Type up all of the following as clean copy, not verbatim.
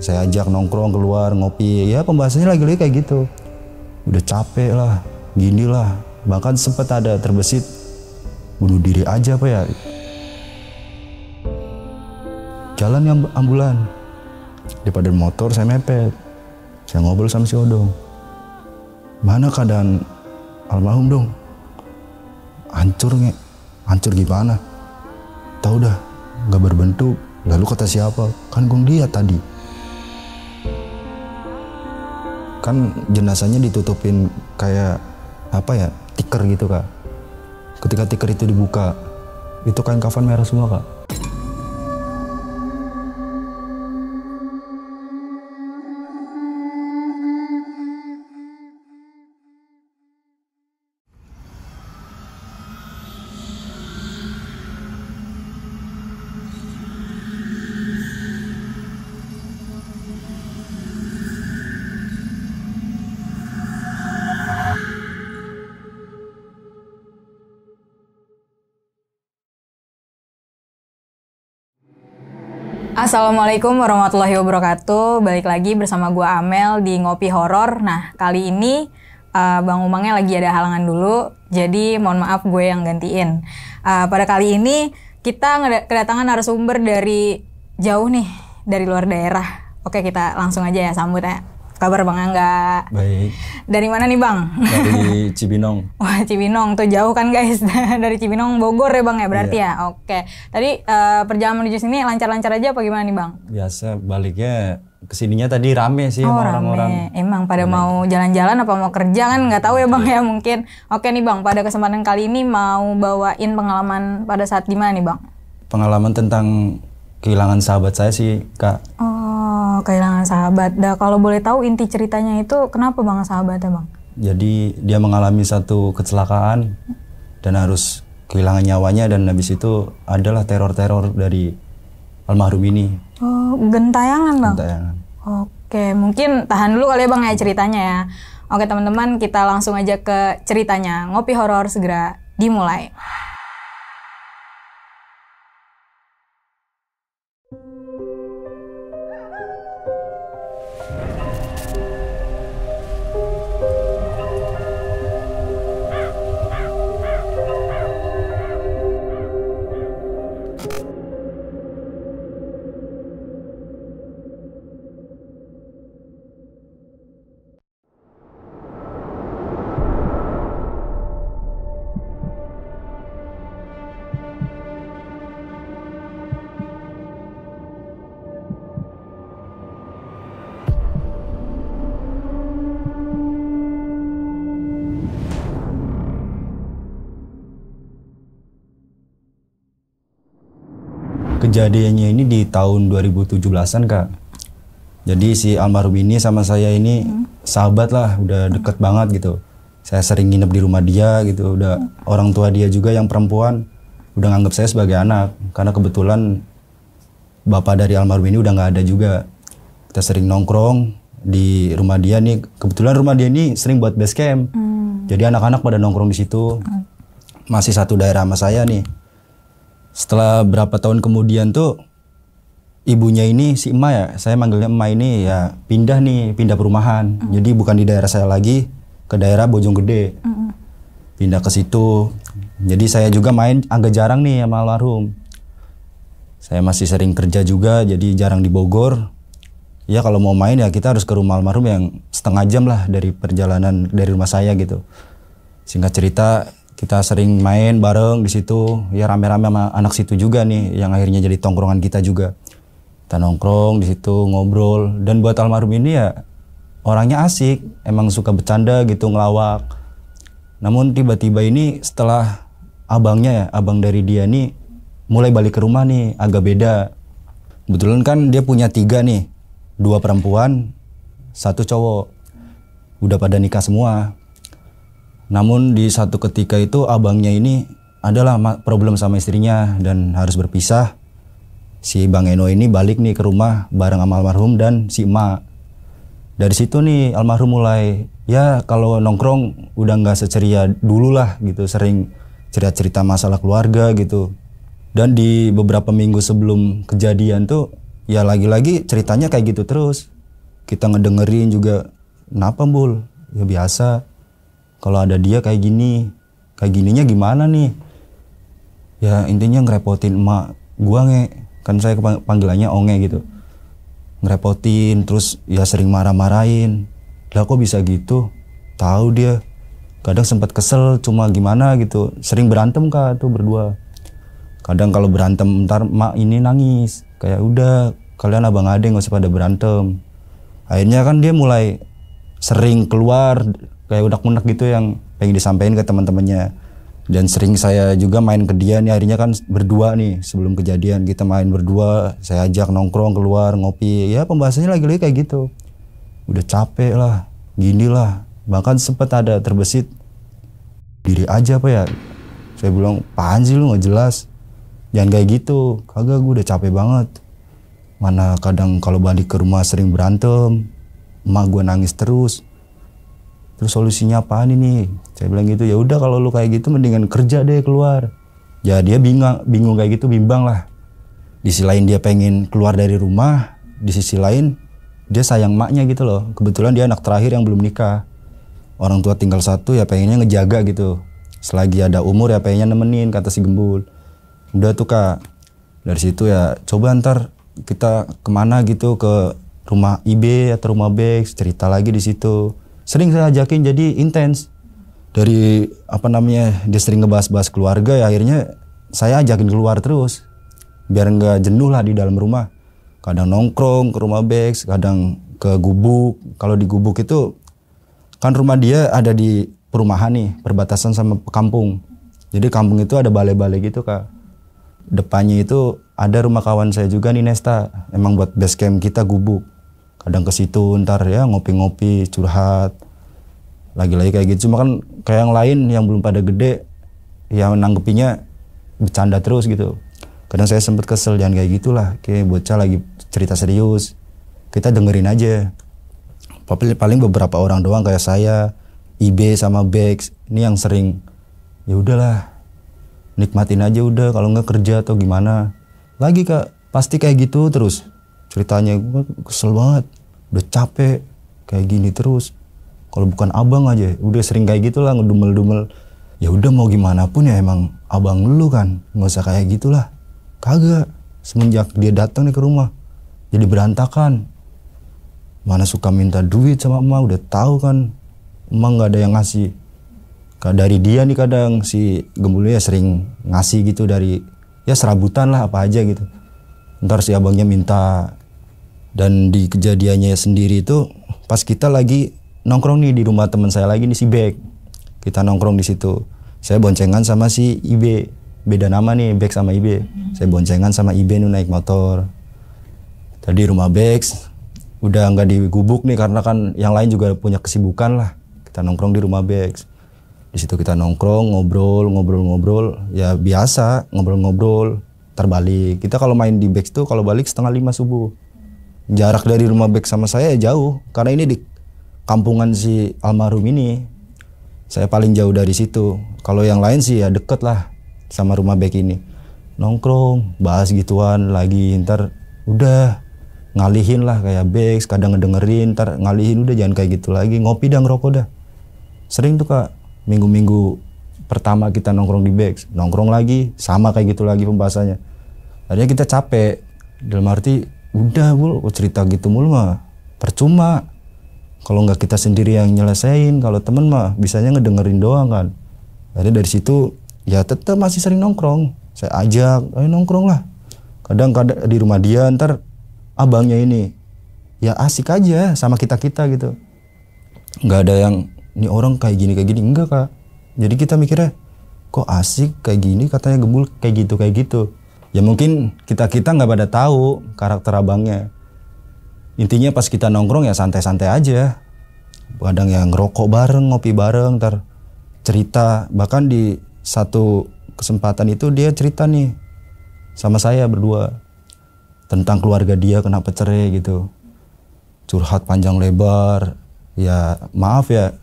Saya ajak nongkrong keluar ngopi, ya pembahasannya lagi-lagi kayak gitu. Udah capek lah, gini lah. Bahkan sempat ada terbesit bunuh diri aja apa ya. Jalan yang ambulan. Di padan motor saya mepet. Saya ngobrol sama si Odong. Mana keadaan almarhum dong? Hancur nge. Hancur gimana? Tahu dah, gak berbentuk. Lalu kata siapa? Kan gue lihat tadi. Kan jenazahnya ditutupin kayak apa ya, tikar gitu kak. Ketika tikar itu dibuka, itu kain kafan merah semua kak. Assalamualaikum warahmatullahi wabarakatuh. Balik lagi bersama gua Amel di Ngopi Horor. Nah, kali ini Bang Umangnya lagi ada halangan dulu, jadi mohon maaf gue yang gantiin. Pada kali ini kita kedatangan narasumber dari jauh nih, dari luar daerah. Oke, kita langsung aja ya sambut ya. Kabar Bang Angga? Baik. Dari mana nih Bang? Dari Cibinong. Wah, Cibinong tuh jauh kan guys. Dari Cibinong Bogor ya Bang ya berarti iya. ya. Oke. Tadi perjalanan menuju sini lancar-lancar aja apa gimana nih Bang? Biasa baliknya kesininya tadi rame sih sama orang-orang. Emang pada mau jalan-jalan apa mau kerja kan nggak tahu ya Bang ya mungkin. Oke nih Bang, pada kesempatan kali ini mau bawain pengalaman pada saat gimana nih Bang? Pengalaman tentang kehilangan sahabat saya sih Kak. Oh, kehilangan sahabat. Dah kalau boleh tahu inti ceritanya itu kenapa Bang sahabatnya Bang? Jadi dia mengalami satu kecelakaan dan harus kehilangan nyawanya, dan habis itu adalah teror-teror dari almarhum ini. Oh, gentayangan Bang? Gentayangan. Oke, mungkin tahan dulu kali ya Bang ya ceritanya ya. Oke teman-teman, kita langsung aja ke ceritanya. Ngopi Horor segera dimulai. Kejadiannya ini di tahun 2017-an Kak. Jadi si almarhum ini sama saya ini sahabat lah, udah deket banget gitu. Saya sering nginep di rumah dia gitu. Udah orang tua dia juga yang perempuan udah nganggap saya sebagai anak, karena kebetulan bapak dari almarhum ini udah nggak ada juga. Kita sering nongkrong di rumah dia nih. Kebetulan rumah dia ini sering buat base camp. Jadi anak-anak pada nongkrong di situ. Masih satu daerah sama saya nih. Setelah berapa tahun kemudian tuh ibunya ini si emak ya, saya manggilnya emak ini ya, pindah perumahan. Jadi bukan di daerah saya lagi, ke daerah Bojonggede. Pindah ke situ. Jadi saya juga main agak jarang nih sama almarhum. Saya masih sering kerja juga, jadi jarang di Bogor. Ya kalau mau main ya kita harus ke rumah almarhum yang setengah jam lah dari perjalanan dari rumah saya gitu. Singkat cerita, kita sering main bareng di situ, ya rame-rame sama anak situ juga nih, yang akhirnya jadi tongkrongan kita juga. Kita nongkrong di situ, ngobrol, dan buat almarhum ini ya orangnya asik, emang suka bercanda gitu, ngelawak. Namun tiba-tiba ini setelah abangnya ya, abang dari dia nih mulai balik ke rumah nih, agak beda. Kebetulan kan dia punya 3 nih, 2 perempuan, 1 cowok. Udah pada nikah semua. Namun di satu ketika itu abangnya ini adalah problem sama istrinya dan harus berpisah. Si Bang Eno ini balik nih ke rumah bareng sama almarhum dan si emak. Dari situ nih almarhum mulai ya kalau nongkrong udah nggak seceria dulu lah gitu, sering cerita-cerita masalah keluarga gitu. Dan di beberapa minggu sebelum kejadian tuh ya lagi-lagi ceritanya kayak gitu terus. Kita ngedengerin juga, kenapa Bul? Ya biasa, kalau ada dia kayak gini, kayak gininya gimana nih? Ya intinya ngerepotin emak gua kan saya panggilannya Onge gitu. Ngerepotin, terus ya sering marah-marahin. Lah kok bisa gitu? Tahu dia. Kadang sempat kesel, cuma gimana gitu. Sering berantem Kak tuh berdua. Kadang kalau berantem ntar emak ini nangis. Kayak udah, kalian abang ade gak usah pada berantem. Akhirnya kan dia mulai sering keluar kayak unek-unek gitu yang pengen disampaikan ke teman-temannya. Dan sering saya juga main ke dia nih, akhirnya kan berdua nih sebelum kejadian kita main berdua, saya ajak nongkrong keluar ngopi, ya pembahasannya lagi-lagi kayak gitu. Udah capek lah, gini lah, bahkan sempat ada terbesit, diri aja apa ya, saya bilang apaan sih lu gak jelas, jangan kayak gitu, kagak gue udah capek banget. Mana kadang kalau balik ke rumah sering berantem, emak gue nangis terus. Terus solusinya apaan ini? Saya bilang gitu, ya udah kalau lu kayak gitu mendingan kerja deh keluar. Ya dia bingung kayak gitu, bimbang lah. Di sisi lain dia pengen keluar dari rumah, di sisi lain dia sayang maknya gitu loh. Kebetulan dia anak terakhir yang belum nikah. Orang tua tinggal satu ya pengennya ngejaga gitu. Selagi ada umur ya pengennya nemenin, kata si Gembul. Udah tuh Kak, dari situ ya coba ntar kita kemana gitu, ke rumah IB atau rumah Bex, cerita lagi di situ. Sering saya ajakin, jadi intens. Dari dia sering ngebahas-bahas keluarga, ya akhirnya saya ajakin keluar terus. Biar nggak jenuh lah di dalam rumah. Kadang nongkrong ke rumah Bex, kadang ke Gubuk. Kalau di Gubuk itu kan rumah dia ada di perumahan nih, perbatasan sama kampung. Jadi kampung itu ada balai-balai gitu Kak. Depannya itu ada rumah kawan saya juga nih, Nesta. Emang buat base camp kita Gubuk. Kadang ke situ ntar ya ngopi-ngopi, curhat. Lagi-lagi kayak gitu. Cuma kan kayak yang lain yang belum pada gede, yang nanggepinnya bercanda terus gitu. Kadang saya sempet kesel, jangan kayak gitulah. Kayak bocah lagi cerita serius, kita dengerin aja. Paling beberapa orang doang kayak saya, IB sama Bex, ini yang sering. Ya udahlah, nikmatin aja udah, kalau nggak kerja atau gimana. Lagi Kak, pasti kayak gitu terus. Ceritanya gue kesel banget, udah capek kayak gini terus. Kalau bukan abang aja, udah sering kayak gitulah, ngedumel-dumel. Ya udah mau gimana pun ya emang abang lu kan, nggak usah kayak gitulah. Kagak, semenjak dia datang nih ke rumah, jadi berantakan. Mana suka minta duit sama emak, udah tahu kan, emak nggak ada yang ngasih. Dari dia nih kadang si Gembulnya sering ngasih gitu dari ya serabutan lah apa aja gitu. Ntar si abangnya minta. Dan di kejadiannya sendiri itu pas kita lagi nongkrong nih di rumah teman saya lagi nih si Bek. Kita nongkrong di situ. Saya boncengan sama si Ibe. Beda nama nih Bek sama Ibe. Saya boncengan sama Ibe nih naik motor. Tadi rumah Bek udah nggak di Gubuk nih karena kan yang lain juga punya kesibukan lah. Kita nongkrong di rumah Bek. Di situ kita nongkrong, ngobrol. Ya biasa ngobrol-ngobrol. Terbalik. Kita kalau main di Bek tuh kalau balik 4:30 subuh. Jarak dari rumah Bek sama saya jauh, karena ini di kampungan si almarhum ini. Saya paling jauh dari situ. Kalau yang lain sih ya deket lah sama rumah Bek ini. Nongkrong, bahas gituan lagi, ntar udah ngalihin lah kayak Bek, kadang ngedengerin, ntar ngalihin udah jangan kayak gitu lagi, ngopi dan ngerokok dah. Sering tuh Kak, minggu-minggu pertama kita nongkrong di Bek, nongkrong lagi, sama kayak gitu lagi pembahasannya. Akhirnya kita capek, dalam arti udah Bul, cerita gitu mulu mah percuma. Kalau nggak kita sendiri yang nyelesain, kalau temen mah bisanya ngedengerin doang kan. Akhirnya dari situ ya tetap masih sering nongkrong. Saya ajak, ayo nongkrong lah. Kadang di rumah dia, ntar abangnya ini ya asik aja sama kita-kita gitu. Nggak ada yang ini orang kayak gini enggak Kak. Jadi kita mikirnya kok asik kayak gini, katanya Gembul kayak gitu. Ya mungkin kita nggak pada tahu karakter abangnya. Intinya pas kita nongkrong ya santai-santai aja. Kadang yang ngerokok bareng, ngopi bareng, ntar cerita. Bahkan di satu kesempatan itu dia cerita nih sama saya berdua tentang keluarga dia kenapa cerai gitu. Curhat panjang lebar. Ya maaf ya,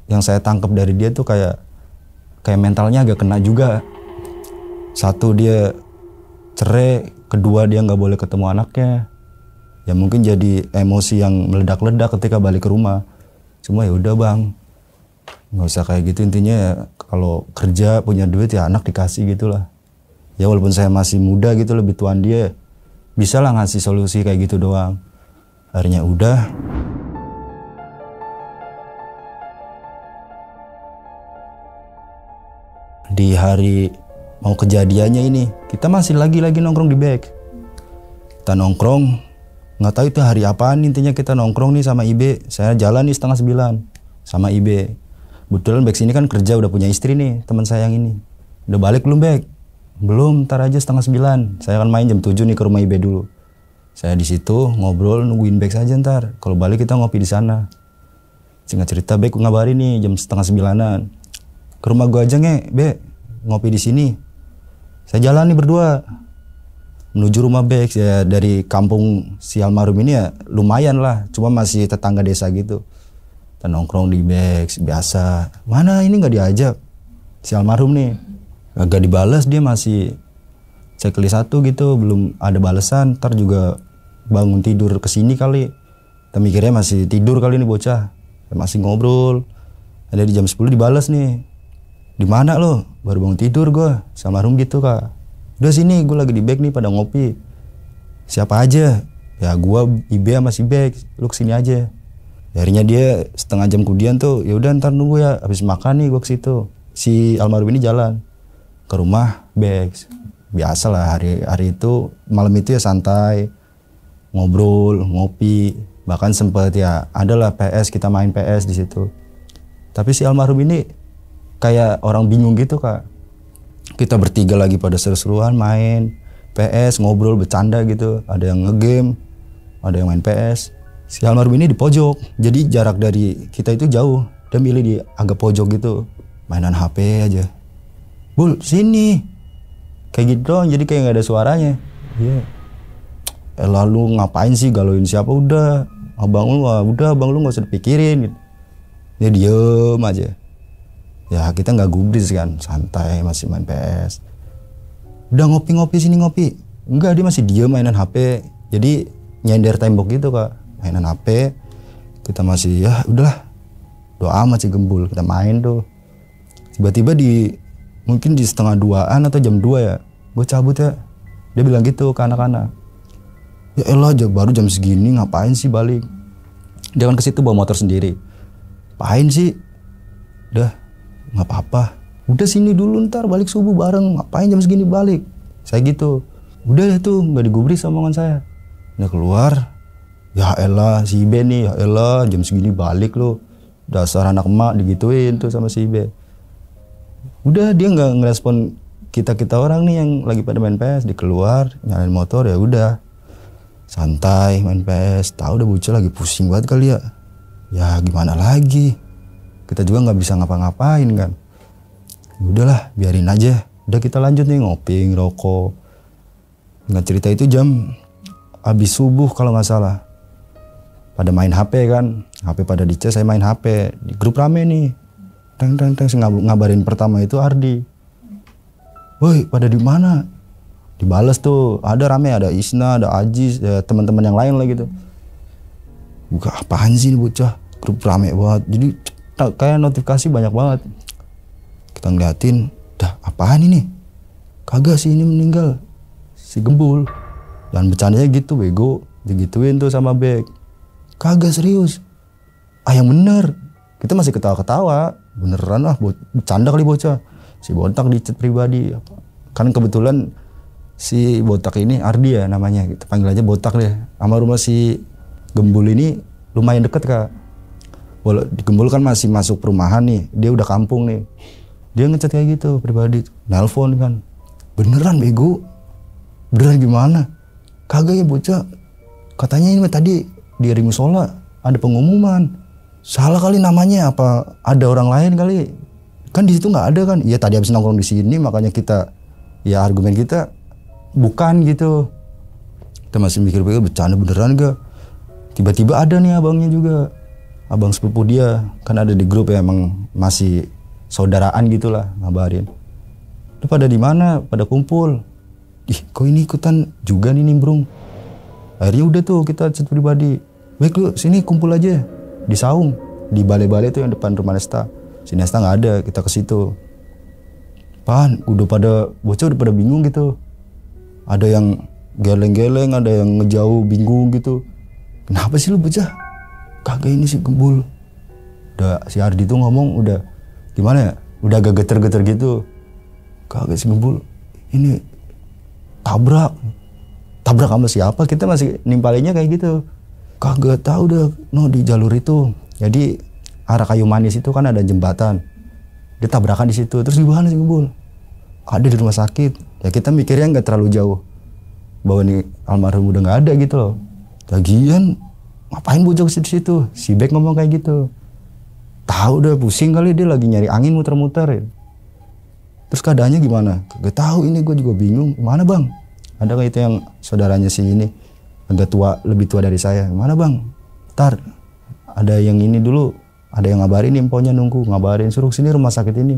yang saya tangkap dari dia tuh kayak mentalnya agak kena juga. Satu dia cerai, kedua dia nggak boleh ketemu anaknya. Ya mungkin jadi emosi yang meledak-ledak ketika balik ke rumah. Cuma ya udah bang, nggak usah kayak gitu. Intinya ya, kalau kerja punya duit ya anak dikasih gitulah. Ya walaupun saya masih muda gitu, lebih tuan dia, bisa lah ngasih solusi kayak gitu doang. Akhirnya udah. Di hari mau kejadiannya ini, kita masih lagi nongkrong di back. Kita nongkrong, nggak tahu itu hari apaan, intinya kita nongkrong nih sama Ibe. Saya jalan nih 8:30 sama Ibe. Kebetulan Bek sini kan kerja udah punya istri nih, teman saya yang ini. Udah balik belum Bek? Belum, ntar aja 8:30. Saya akan main jam 7 nih ke rumah Ibe dulu. Saya di situ ngobrol nungguin Bek saja ntar. Kalau balik kita ngopi di sana. Singkat cerita Bek ngabarin nih jam 8:30. Ke rumah gua aja nge, Bek, ngopi di sini. Saya jalan nih berdua menuju rumah Bek. Ya dari kampung si almarhum ini ya lumayan lah, cuma masih tetangga desa gitu. Kita nongkrong di Bek biasa. Mana ini nggak diajak si almarhum nih, agak dibales, dia masih checklist 1 gitu, belum ada balasan. Ntar juga bangun tidur kesini kali, kita mikirnya masih tidur kali ini bocah. Masih ngobrol, ada di jam 10 dibales nih, di mana lo? Baru bangun tidur gue, sama almarhum gitu kak. Udah sini, gue lagi di Bek nih pada ngopi. Siapa aja? Ya gue, Ibe sama si Bek, lu kesini aja. Akhirnya dia setengah jam kemudian tuh, ya udah ntar nunggu ya, habis makan nih gue ke situ. Si almarhum ini jalan ke rumah Bek. Biasa lah hari itu, malam itu ya santai, ngobrol, ngopi, bahkan sempet ya adalah PS, kita main PS di situ. Tapi si almarhum ini kayak orang bingung gitu kak. Kita bertiga lagi pada seru-seruan main PS, ngobrol, bercanda gitu. Ada yang ngegame, ada yang main PS. Si almarhum ini di pojok, jadi jarak dari kita itu jauh. Dia milih di agak pojok gitu, mainan HP aja. Bul, sini. Kayak gitu doang, jadi kayak gak ada suaranya. Iya. Lalu ngapain sih galauin siapa? Udah, abang lu gak usah dipikirin gitu. Dia diem aja. Ya kita gak gubris kan, santai masih main PS. Udah ngopi sini ngopi. Enggak, dia masih diem mainan HP. Jadi nyender tembok gitu kak, mainan HP. Kita masih ya udahlah, doa amat sih gembul, kita main tuh. Tiba-tiba mungkin di 1:30 atau jam 2 ya, gue cabut ya. Dia bilang gitu ke anak-anak, ya elah baru jam segini ngapain sih balik. Dia kan ke situ bawa motor sendiri. Ngapain sih? Udah, nggak apa-apa. Udah sini dulu ntar balik subuh bareng. Ngapain jam segini balik? Saya gitu. Udah ya tuh, nggak digubris omongan saya. Udah keluar. Ya elah si Ibe nih, ya elah jam segini balik lo. Dasar anak emak, digituin tuh sama si Ibe. Udah dia nggak ngerespon kita orang nih yang lagi pada main PS. Dia keluar nyalain motor, ya udah santai main PS. Tahu udah bocah lagi pusing banget kali ya. Ya gimana lagi, kita juga nggak bisa ngapa-ngapain kan. Udahlah biarin aja. Udah kita lanjut nih ngopi, ngerokok. Nggak cerita itu jam habis subuh kalau nggak salah. Pada main HP kan, HP pada dicas, saya main HP di grup rame nih. Teng ngabarin pertama itu Ardi. Woi pada di mana? Dibales tuh, ada rame, ada Isna, ada Ajis, ya, teman-teman yang lain lah gitu. Buka apaan sih ini bocah, grup rame banget. Jadi kayak notifikasi banyak banget. Kita ngeliatin, dah apaan ini? Kagak sih ini meninggal si Gembul. Dan bercandanya gitu bego, digituin tuh sama Bek. Kagak serius. Yang bener. Kita masih ketawa-ketawa, beneran lah bercanda kali bocah. Si Botak di chat pribadi. Kan kebetulan si Botak ini Ardi ya namanya, kita panggil aja Botak deh. Sama rumah si Gembul ini lumayan deket kak. Di Gembul kan masih masuk perumahan nih, dia udah kampung nih. Dia ngechat kayak gitu pribadi, nelpon kan. Beneran bego? Beneran gimana? Kagak ya bocah. Katanya ini tadi di ring musola ada pengumuman. Salah kali namanya, apa ada orang lain kali? Kan di situ nggak ada kan? Iya tadi habis nongkrong di sini makanya kita, ya argumen kita bukan gitu. Kita masih mikir-mikir bercanda beneran gak? Tiba-tiba ada nih abangnya juga, abang sepupu dia, kan ada di grup ya, emang masih saudaraan gitulah, ngabarin. Lu pada di mana? Pada kumpul. Ih, kok ini ikutan juga nih nimbrung? Akhirnya udah tuh kita chat pribadi, baik lu sini kumpul aja di saung, di balai-balai tuh yang depan rumah Nesta. Si Nesta nggak ada, kita ke situ. Pan, bocah udah pada bingung gitu. Ada yang geleng-geleng, ada yang ngejauh bingung gitu. Kenapa sih lu bocah? Kagak ini sih Gembul. Udah si Ardi tuh ngomong udah gimana ya? Udah agak geter-geter gitu. Kagak sih Gembul. Ini tabrak sama siapa, kita masih nimpalinnya kayak gitu. Kagak tahu dah, no di jalur itu. Jadi arah Kayu Manis itu kan ada jembatan, dia tabrakan di situ. Terus gimana sih Gembul? Ada di rumah sakit. Ya kita mikirnya nggak terlalu jauh bahwa nih almarhum udah nggak ada gitu loh. Lagian ngapain bocah di situ? Si Bek ngomong kayak gitu. Tahu udah pusing kali, dia lagi nyari angin muter-muter ya. Terus keadaannya gimana? Gak tahu, ini gue juga bingung. Mana bang? Ada kayak itu yang saudaranya si ini agak tua, lebih tua dari saya. Mana bang? Ntar ada yang ini dulu, ada yang ngabarin, infonya nunggu ngabarin, suruh sini rumah sakit ini.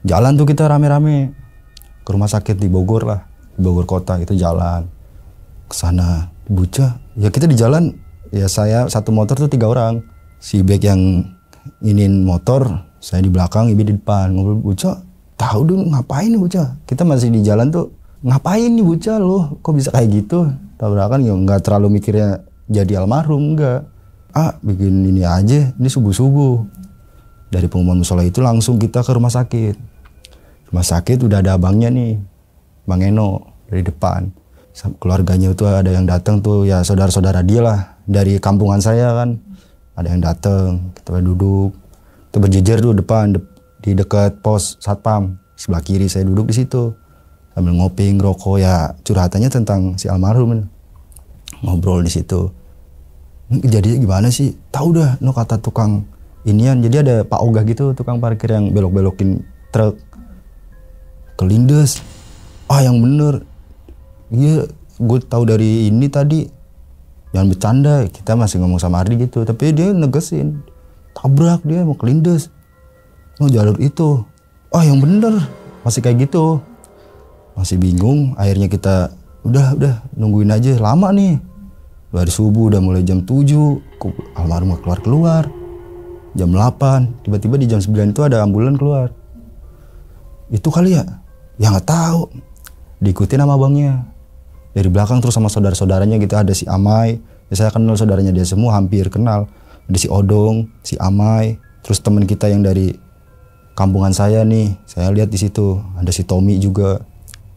Jalan tuh kita rame-rame ke rumah sakit di Bogor lah, di Bogor kota itu jalan ke sana. Bocah, ya kita di jalan, ya saya satu motor tuh 3 orang. Si Bek yang iniin motor, saya di belakang, Ibi di depan. Ngobrol, bocah, tahu dong ngapain nih bocah? Kita masih di jalan tuh. Ngapain nih bocah lo? Kok bisa kayak gitu? Tabrakan ya nggak terlalu mikirnya jadi almarhum, enggak. Bikin ini aja, ini subuh-subuh. Dari pengumuman musola itu langsung kita ke rumah sakit. Rumah sakit udah ada abangnya nih, Bang Eno dari depan. Keluarganya itu ada yang datang tuh, ya saudara-saudara dia lah. Dari kampungan saya kan, ada yang datang. Kita duduk, kita berjejer tuh depan, di dekat pos satpam. Sebelah kiri saya duduk di situ. Sambil ngopi, ngerokok, ya curhatannya tentang si almarhum. Ngobrol di situ. Kejadiannya gimana sih? Tahu dah, no kata tukang inian. Jadi ada Pak Ogah gitu, tukang parkir yang belok-belokin truk. Kelindes. Yang bener. Iya, gue tahu dari ini tadi. Jangan bercanda, kita masih ngomong sama Ardi gitu. Tapi dia negesin. Tabrak dia, mau kelindes. Mau jalur itu. Yang bener. Masih kayak gitu. Masih bingung, akhirnya kita udah nungguin aja, lama nih. Dari subuh udah mulai jam 7, almarhum keluar. Jam 8, tiba-tiba di jam 9 itu ada ambulan keluar. Itu kali ya? Ya nggak tahu. Diikutin sama abangnya. Dari belakang terus sama saudara-saudaranya gitu, ada si Amai. Ya saya kenal saudaranya dia semua, hampir kenal. Ada si Odong, si Amai, terus teman kita yang dari kampungan saya nih, saya lihat di situ. Ada si Tommy juga.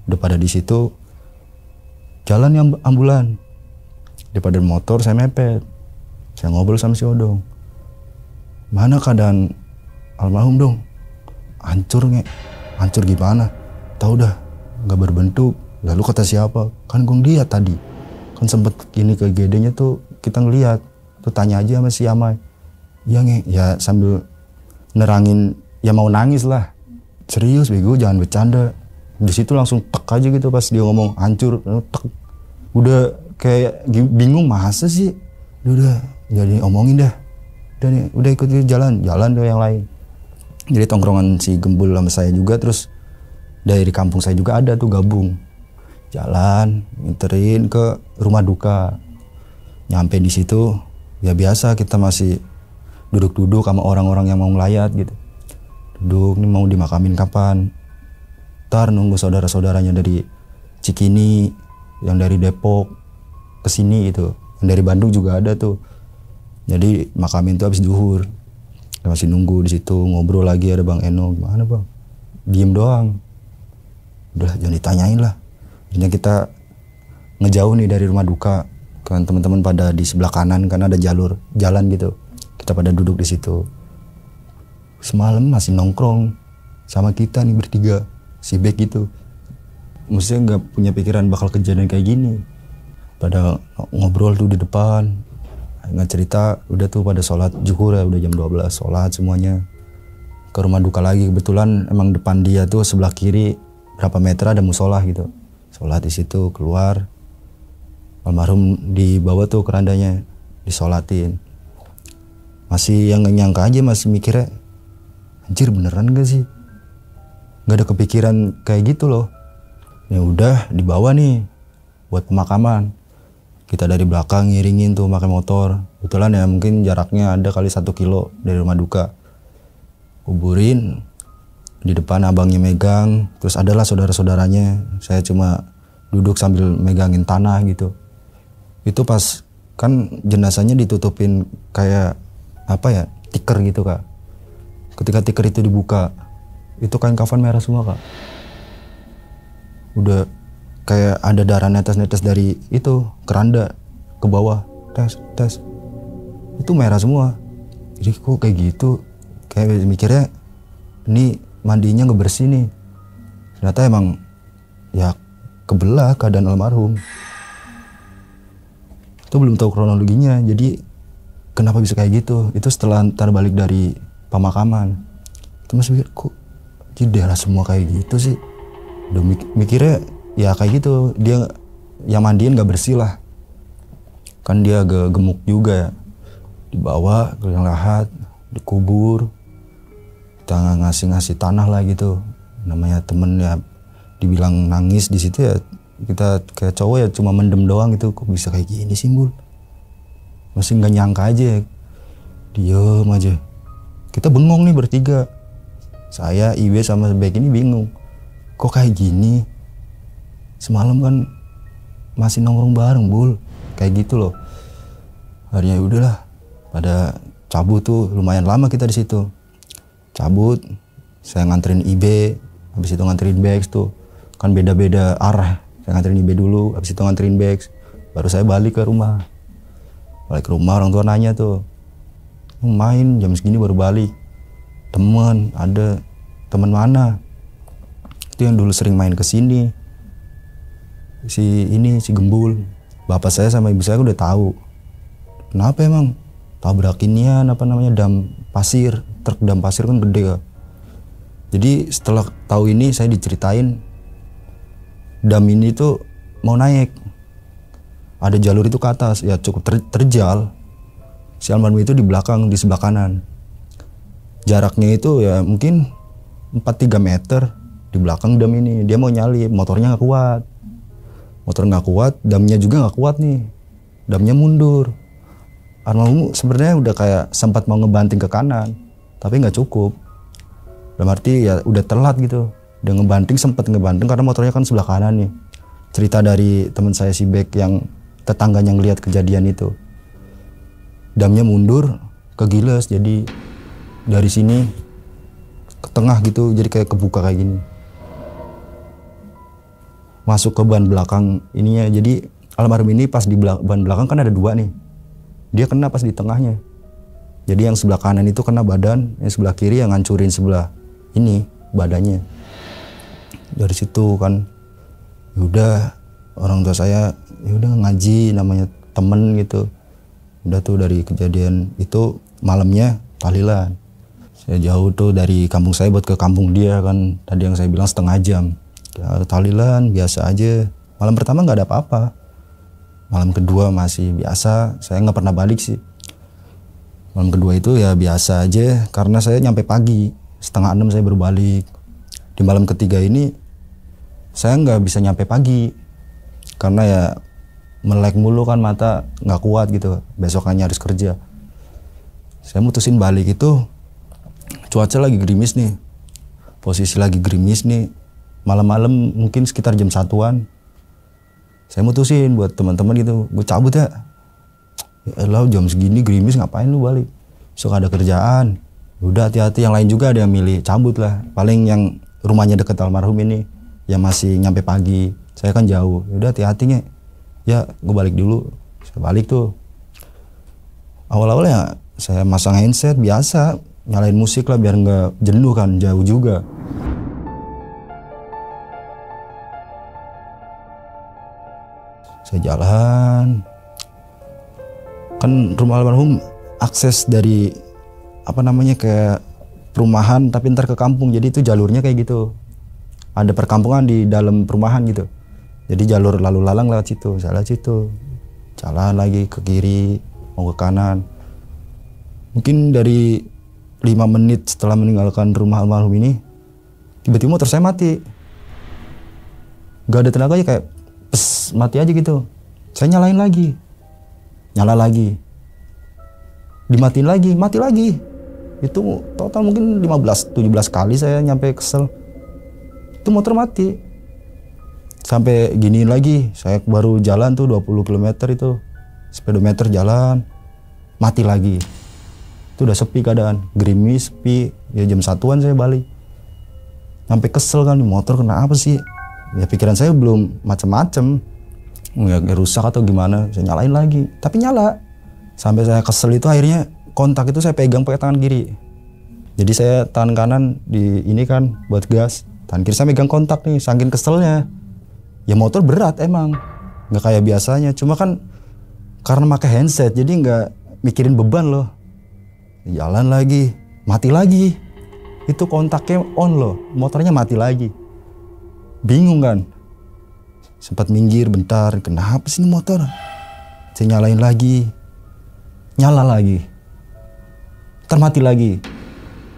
Udah pada di situ, jalan yang ambulan. Daripada motor saya mepet. Saya ngobrol sama si Odong. Mana keadaan almarhum dong? Hancur nge. Hancur gimana? Tahu dah, nggak berbentuk. Lalu kata siapa? Kan gue lihat tadi. Kan sempet gini ke GD-nya tuh kita ngeliat. Tuh tanya aja sama si Amai. Iya nge. Ya sambil nerangin, ya mau nangis lah. Serius bego, jangan bercanda. Di situ langsung tek aja gitu pas dia ngomong hancur, tek. Udah kayak bingung, masa sih? Udah jadi omongin dah. Udah ikut jalan tuh yang lain. Jadi tongkrongan si Gembul sama saya juga, terus dari kampung saya juga ada tuh gabung. Jalan, nginterin ke rumah duka. Nyampe di situ, ya biasa kita masih duduk-duduk sama orang-orang yang mau ngelayat gitu. Duduk, nih mau dimakamin kapan? Ntar nunggu saudara-saudaranya dari Cikini, yang dari Depok kesini gitu, yang dari Bandung juga ada tuh. Jadi makamin tuh habis zuhur. Kita masih nunggu di situ, ngobrol lagi, ada Bang Eno, gimana bang? Diem doang. Udah jangan ditanyain lah. Akhirnya kita ngejauh nih dari rumah duka. Kan teman-teman pada di sebelah kanan, karena ada jalur jalan gitu. Kita pada duduk di situ. Semalam masih nongkrong sama kita nih bertiga. Si Bek gitu, maksudnya nggak punya pikiran bakal kejadian kayak gini. Pada ngobrol tuh di depan, nggak cerita. Udah tuh pada sholat zuhur ya, udah jam 12 sholat semuanya. Ke rumah duka lagi, kebetulan emang depan dia tuh sebelah kiri berapa meter ada musola gitu. Sholat di situ, keluar. Almarhum dibawa tuh kerandanya, disolatin. Masih yang nggak nyangka aja, masih mikirnya, anjir beneran gak sih? Gak ada kepikiran kayak gitu loh. Ya udah dibawa nih buat pemakaman. Kita dari belakang ngiringin tuh pakai motor. Kebetulan ya mungkin jaraknya ada kali 1 kilo dari rumah duka. Kuburin, di depan abangnya megang, terus adalah saudara-saudaranya. Saya cuma duduk sambil megangin tanah gitu. Itu pas kan jenazahnya ditutupin kayak apa ya, tiker gitu Kak. Ketika tiker itu dibuka, itu kain kafan merah semua Kak. Udah kayak ada darah netes-netes dari itu keranda ke bawah, tes itu merah semua. Jadi kok kayak gitu, kayak mikirnya ini mandinya nggak bersih nih. Ternyata emang ya kebelah keadaan almarhum. Itu belum tahu kronologinya, jadi kenapa bisa kayak gitu. Itu setelah ntar balik dari pemakaman, itu masih mikir kok jadi darah semua kayak gitu sih. Udah mikirnya ya kayak gitu, dia yang mandiin gak bersih lah, kan dia agak gemuk juga ya. Dibawa ke yang lahat, dikubur, kita ngasih tanah lah gitu. Namanya temen ya, dibilang nangis di situ ya, kita kayak cowok ya cuma mendem doang gitu. Kok bisa kayak gini sih Bul, masih nggak nyangka aja, diem aja. Kita bengong nih bertiga, saya, Iwe sama Bek ini bingung, kok kayak gini. Semalam kan masih nongkrong bareng Bul, kayak gitu loh. Akhirnya udahlah, pada cabut tuh. Lumayan lama kita di situ. Cabut, saya nganterin Ibe, habis itu nganterin Bex tuh. Kan beda-beda arah. Saya nganterin Ibe dulu, habis itu nganterin Bex. Baru saya balik ke rumah. Balik ke rumah, orang tua nanya tuh, main jam segini baru balik. Temen, ada temen mana? Itu yang dulu sering main kesini. Si Gembul. Bapak saya sama ibu saya udah tahu. Kenapa emang? Tabrakinnya apa namanya, dam pasir. Truk dam pasir kan gede ya. Jadi setelah tahu ini saya diceritain, dam ini tuh mau naik. Ada jalur itu ke atas, ya cukup terjal. Si almarhum itu di belakang, di sebelah kanan. Jaraknya itu ya mungkin 4-3 meter di belakang dam ini. Dia mau nyalip, motornya gak kuat. Motor nggak kuat, damnya juga nggak kuat nih, damnya mundur. Almarhum sebenarnya udah kayak sempat mau ngebanting ke kanan, tapi nggak cukup. Dalam arti ya udah telat gitu. Udah sempat ngebanting karena motornya kan sebelah kanan nih. Cerita dari teman saya si Bek yang tetangganya ngelihat kejadian itu. Damnya mundur, kegiles, jadi dari sini ke tengah gitu, jadi kayak kebuka kayak gini. Masuk ke ban belakang ininya. Jadi almarhum ini pas di ban belakang kan ada 2 nih. Dia kena pas di tengahnya. Jadi yang sebelah kanan itu kena badan, yang sebelah kiri yang ngancurin sebelah ini badannya. Dari situ kan udah orang tua saya udah ngaji, namanya temen gitu. Udah tuh dari kejadian itu malamnya tahlilan. Saya jauh tuh dari kampung saya buat ke kampung dia kan. Tadi yang saya bilang setengah jam. Ya, tahlilan biasa aja. Malam pertama nggak ada apa-apa. Malam kedua masih biasa. Saya nggak pernah balik sih. Malam kedua itu ya biasa aja. Karena saya nyampe pagi, 5:30 saya baru balik. Di malam ketiga ini saya nggak bisa nyampe pagi. Karena ya melek mulu kan, mata nggak kuat gitu. Besokannya harus kerja. Saya mutusin balik itu cuaca lagi gerimis nih. Posisi lagi gerimis nih. Malam-malam mungkin sekitar jam 1-an. Saya mutusin buat teman-teman gitu, gue cabut ya. Ya elah, jam segini gerimis ngapain lu balik? Besok ada kerjaan. Udah hati-hati, yang lain juga ada yang milih cabut lah. Paling yang rumahnya deket almarhum ini yang masih nyampe pagi. Saya kan jauh. Udah hati-hati nge. Ya gue balik dulu. Saya balik tuh. Awal-awal ya saya masang handset biasa, nyalain musik lah biar nggak jenuh kan, jauh juga. Saya jalan, kan rumah almarhum akses dari apa namanya kayak perumahan tapi ntar ke kampung, jadi itu jalurnya kayak gitu. Ada perkampungan di dalam perumahan gitu, jadi jalur lalu lalang lewat situ. Saya lewat situ, jalan lagi ke kiri mau ke kanan. Mungkin dari 5 menit setelah meninggalkan rumah almarhum ini, tiba-tiba motor saya mati. Gak ada tenaganya, kayak pes, mati aja gitu. Saya nyalain lagi, nyala lagi, dimatiin lagi, mati lagi. Itu total mungkin 15-17 kali saya nyampe kesel. Itu motor mati. Sampai giniin lagi, saya baru jalan tuh 20 km itu, speedometer jalan, mati lagi. Itu udah sepi keadaan, gerimis, sepi, ya jam 1-an saya balik. Sampai kesel kan, motor kenapa sih? Ya pikiran saya belum macem-macem, ya rusak atau gimana, saya nyalain lagi, tapi nyala. Sampai saya kesel itu akhirnya kontak itu saya pegang pakai tangan kiri. Jadi saya tangan kanan di ini kan buat gas, tangan kiri saya megang kontak nih, saking keselnya. Ya motor berat emang, nggak kayak biasanya. Cuma kan karena pakai handset, jadi nggak mikirin beban loh. Jalan lagi, mati lagi. Itu kontaknya on loh, motornya mati lagi. Bingung kan? Sempat minggir bentar, kenapa sih ini motor? Saya nyalain lagi, nyala lagi, termati lagi.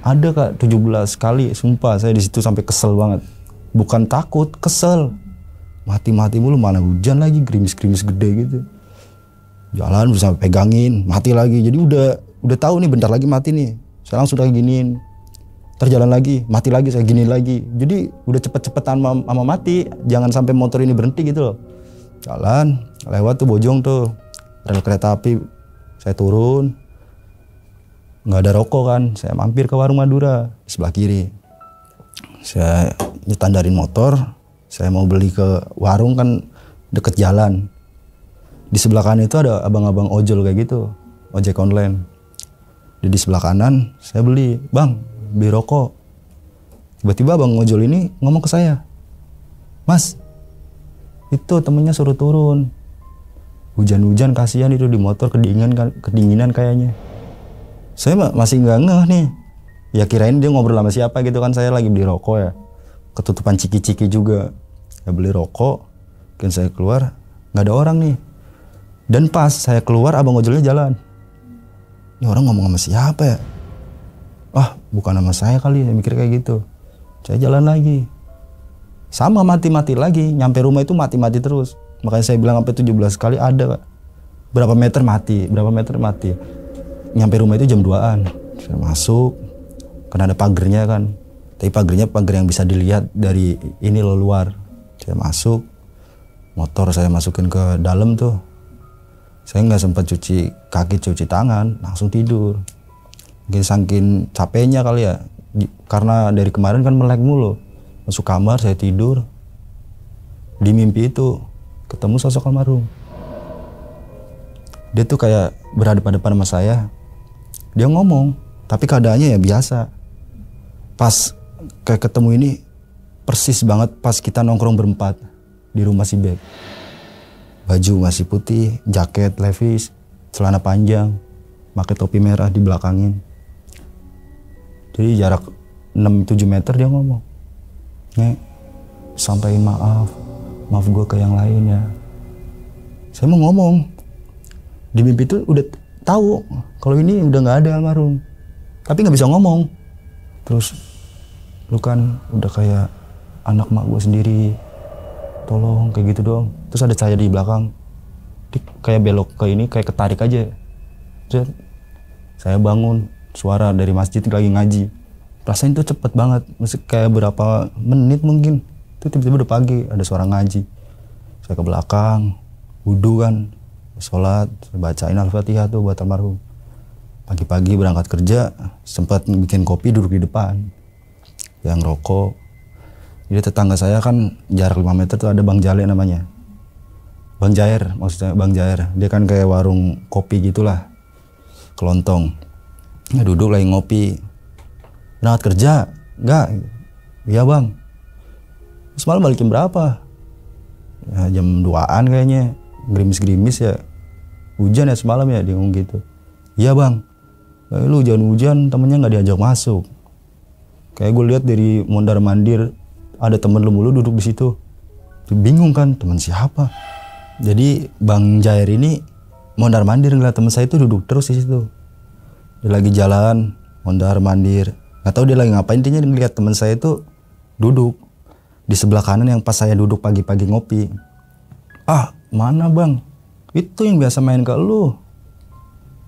Ada kak 17 kali, sumpah saya di situ sampai kesel banget. Bukan takut, kesel. Mati-mati mulu, mana hujan lagi, gerimis-gerimis gede gitu. Jalan bisa pegangin, mati lagi. Jadi udah tahu nih bentar lagi mati nih. Saya langsung udah giniin. Terjalan lagi, mati lagi, saya giniin lagi. Jadi udah cepet-cepetan sama mati. Jangan sampai motor ini berhenti gitu loh. Jalan, lewat tuh Bojong tuh, rel kereta api. Saya turun, nggak ada rokok kan. Saya mampir ke warung Madura sebelah kiri. Saya nyetandarin motor. Saya mau beli ke warung kan deket jalan. Di sebelah kanan itu ada abang-abang ojol kayak gitu, ojek online. Jadi di sebelah kanan saya beli, bang, beli rokok. Tiba-tiba abang ojol ini ngomong ke saya, mas, itu temennya suruh turun. Hujan-hujan kasihan itu di motor, kedinginan kayaknya. Saya masih nggak ngeh nih. Ya kirain dia ngobrol sama siapa gitu kan, saya lagi beli rokok ya. Ketutupan ciki-ciki juga. Saya beli rokok, kan saya keluar, nggak ada orang nih. Dan pas saya keluar, abang ojolnya jalan. Ini orang ngomong sama siapa ya? Ah, bukan sama saya kali, saya mikir kayak gitu. Saya jalan lagi. Sama mati-mati lagi, nyampe rumah itu mati-mati terus. Makanya saya bilang sampai 17 kali ada, Kak. Berapa meter mati. Nyampe rumah itu jam 2-an. Saya masuk, karena ada pagernya kan. Tapi pagar yang bisa dilihat dari ini loh luar. Saya masuk, motor saya masukin ke dalam tuh. Saya nggak sempat cuci kaki, cuci tangan, langsung tidur. Mungkin saking capeknya kali ya, karena dari kemarin kan melek mulu. Masuk kamar, saya tidur. Di mimpi itu ketemu sosok almarhum. Dia tuh kayak berhadapan-hadapan sama saya. Dia ngomong, tapi keadaannya ya biasa. Pas kayak ketemu ini persis banget pas kita nongkrong berempat di rumah si Bek. Baju masih putih, jaket Levi's, celana panjang, pakai topi merah di belakangin. Jadi jarak 6-7 meter dia ngomong, Nek, sampaiin maaf gue ke yang lain ya. Saya mau ngomong, di mimpi itu udah tahu kalau ini udah nggak ada almarhum, tapi nggak bisa ngomong. Terus lu kan udah kayak anak mak gue sendiri, tolong kayak gitu dong. Terus ada cahaya di belakang, kayak belok ke ini, kayak ketarik aja. Terus saya bangun, suara dari masjid lagi ngaji. Perasaan itu cepet banget, masih kayak berapa menit mungkin. Itu tiba-tiba udah pagi, ada suara ngaji. Saya ke belakang, wudu kan, sholat, saya bacain Al-Fatihah tuh buat almarhum. Pagi-pagi berangkat kerja, sempat bikin kopi duduk di depan. Yang rokok. Jadi tetangga saya kan jarak 5 meter tuh ada Bang Jale namanya. Bang Jair, maksudnya Bang Jair. Dia kan kayak warung kopi gitulah. Kelontong. Ya duduk lagi ngopi. Berangkat kerja? Enggak. Iya bang. Semalam balik jam berapa? Ya, jam 2-an kayaknya. Gerimis-gerimis ya. Hujan ya semalam ya, dia ngomong gitu. Iya bang. Lu hujan-hujan temennya gak diajak masuk. Kayak gue lihat dari mondar mandir ada temen lu mulu duduk di situ. Bingung kan, teman siapa? Jadi Bang Jair ini mondar mandir ngeliat teman saya itu duduk terus di situ. Dia lagi jalan mondar mandir, nggak tahu dia lagi ngapain. Intinya ngeliat teman saya itu duduk di sebelah kanan yang pas saya duduk pagi-pagi ngopi. Ah mana bang? Itu yang biasa main ke lu.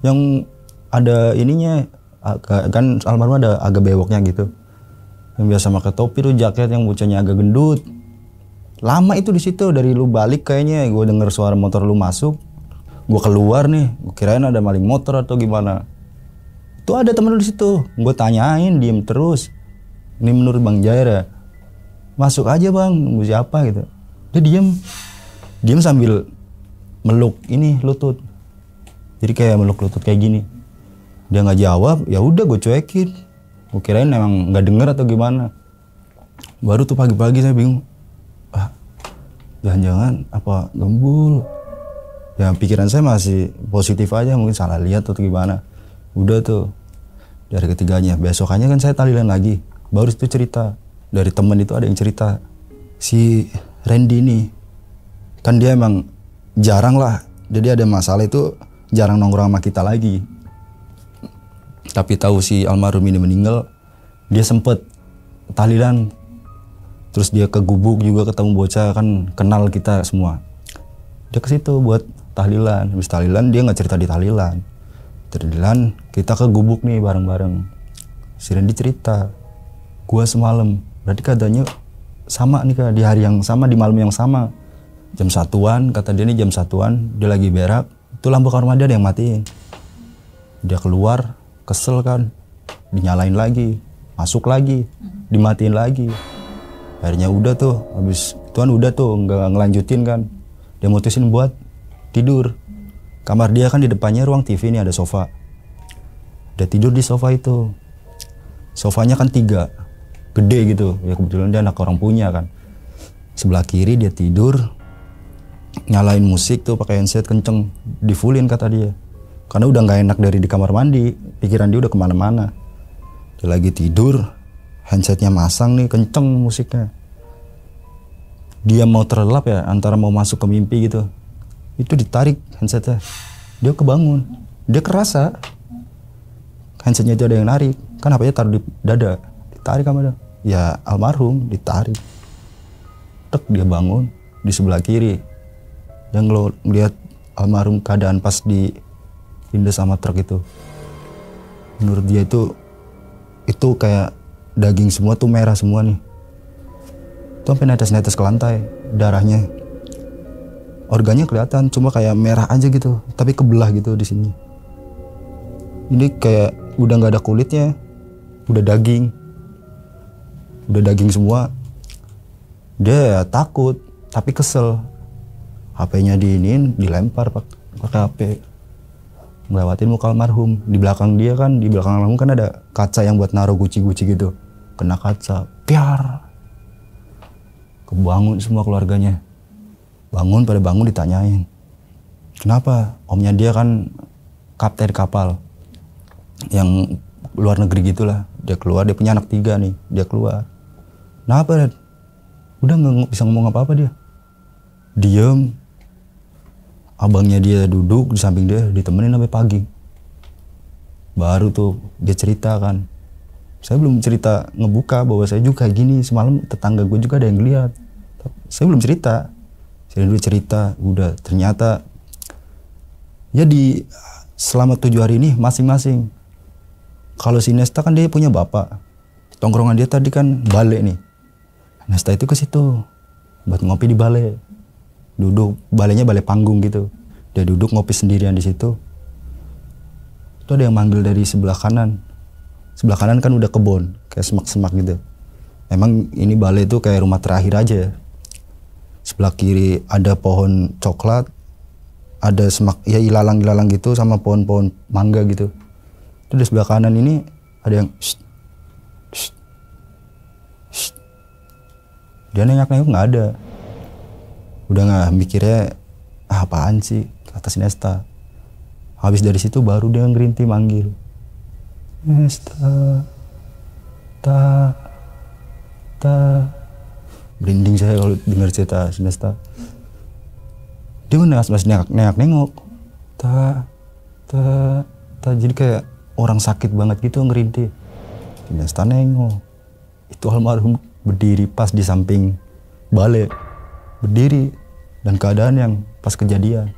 Yang ada ininya, kan almarhum ada agak bewoknya gitu. Yang biasa pakai topi tuh, jaket yang bocahnya agak gendut. Lama itu di situ, dari lu balik kayaknya gue denger suara motor lu masuk. Gue keluar nih, gue kirain ada maling motor atau gimana. Itu ada temen lu di situ. Gue tanyain, diem terus. Ini menurut Bang Jair ya? Masuk aja bang, nunggu siapa gitu. Dia diem sambil meluk ini lutut. Jadi kayak meluk lutut kayak gini. Dia nggak jawab, ya udah gue cuekin. Gue kirain emang nggak denger atau gimana. Baru tuh pagi-pagi saya bingung. Jangan-jangan apa gembul. Ya pikiran saya masih positif aja, mungkin salah lihat atau gimana. Udah tuh dari ketiganya. Besokannya kan saya tahlilan lagi. Baru itu cerita. Dari temen itu ada yang cerita. Si Randy nih, kan dia emang jarang lah. Jadi ada masalah itu jarang nongkrong sama kita lagi. Tapi tahu si almarhum ini meninggal, dia sempet tahlilan. Terus dia ke gubuk juga ketemu bocah, kan kenal kita semua. Dia ke situ buat tahlilan. Habis tahlilan dia nggak cerita di tahlilan. Tahlilan kita ke gubuk nih bareng-bareng. Si Randy cerita, gua semalam. Berarti katanya sama nih kak, di hari yang sama, di malam yang sama. Jam 1-an, kata dia nih jam 1-an, dia lagi berak. Itu lampu kamar mandi ada yang matiin. Dia keluar, kesel kan, dinyalain lagi, masuk lagi, dimatiin lagi. Akhirnya udah tuh, habis Tuhan udah tuh nggak ngelanjutin kan. Dia mutusin buat tidur. Kamar dia kan di depannya ruang TV nih, ada sofa. Dia tidur di sofa itu. Sofanya kan 3, gede gitu. Ya kebetulan dia anak orang punya kan. Sebelah kiri dia tidur, nyalain musik tuh pakai handset kenceng, di fullin kata dia. Karena udah nggak enak dari di kamar mandi, pikiran dia udah kemana-mana. Dia lagi tidur, handsetnya masang nih, kenceng musiknya. Dia mau terlelap ya, antara mau masuk ke mimpi gitu. Itu ditarik handsetnya. Dia kebangun, dia kerasa handsetnya itu ada yang narik. Kan HP-nya taruh di dada, ditarik sama dia. Ya almarhum ditarik. Tek, dia bangun di sebelah kiri. Dan lo ngeliat almarhum keadaan pas ditindas sama truk itu. Menurut dia itu kayak daging semua tuh merah semua nih. Itu sampai netes-netes ke lantai, darahnya. Organnya kelihatan, cuma kayak merah aja gitu, tapi kebelah gitu di sini. Ini kayak udah nggak ada kulitnya, udah daging semua. Dia ya takut, tapi kesel. HP-nya diinin, dilempar pakai HP. Ngelewatin muka almarhum. Di belakang dia kan, di belakang almarhum kan ada kaca yang buat naruh guci-guci gitu. Kena kaca, piar. Kebangun semua keluarganya. Pada bangun ditanyain. Kenapa? Omnya dia kan kapten kapal. Yang luar negeri gitulah. Dia keluar, dia punya anak 3 nih. Dia keluar. Kenapa, Red? Udah nggak bisa ngomong apa-apa dia. Diem. Abangnya dia duduk di samping dia, ditemenin sampai pagi. Baru tuh dia cerita kan. Saya belum cerita ngebuka bahwa saya juga kayak gini. Semalam tetangga gue juga ada yang lihat. Saya belum cerita. Saya dulu cerita, udah ternyata ya selama 7 hari ini masing-masing. Kalau si Nesta kan dia punya bapak. Tongkrongan dia tadi kan balai nih. Nesta itu ke situ buat ngopi di balai. Duduk, balainya balai panggung gitu. Dia duduk ngopi sendirian di situ. Itu ada yang manggil dari sebelah kanan. Sebelah kanan kan udah kebun, kayak semak-semak gitu. Emang ini balai itu kayak rumah terakhir aja. Sebelah kiri ada pohon coklat, ada semak, ya ilalang-ilalang gitu sama pohon-pohon mangga gitu. Itu di sebelah kanan ini ada yang shh, shh, shh. Dia nengok-nengok nggak ada. Udah nggak mikirnya apaan sih, kata si Nesta. Habis dari situ baru dia ngerinti manggil. Nesta, ta. Merinding saya kalau dengar cerita si Nesta. Dia masih nengok. Ta. Jadi kayak orang sakit banget gitu ngerintih. Si Nesta nengok. Itu almarhum berdiri pas di samping balai. Berdiri. Dan keadaan yang pas kejadian.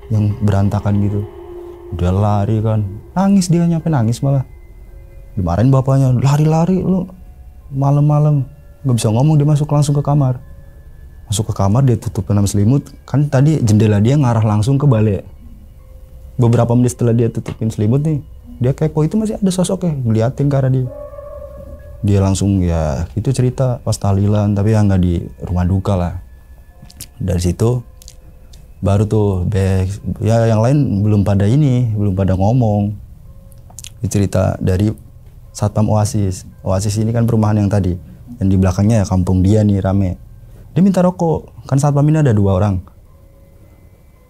yang berantakan gitu. Dia lari kan, nangis, dia nyampe nangis malah. Dimarahin bapaknya, lari-lari lu malam-malam, nggak bisa ngomong. Dia masuk langsung ke kamar. Masuk ke kamar, dia tutup dengan selimut. Kan tadi jendela dia ngarah langsung ke balik. Beberapa menit setelah dia tutupin selimut nih, dia kepo, itu masih ada sosoknya ngeliatin ke arah dia. Dia langsung ya itu cerita pas tahlilan, tapi ya nggak di rumah duka lah. Dari situ baru tuh ya yang lain belum pada ngomong. Ini cerita dari Satpam Oasis. Oasis ini kan perumahan yang tadi, yang di belakangnya ya kampung dia nih rame. Dia minta rokok, kan Satpam ini ada 2 orang.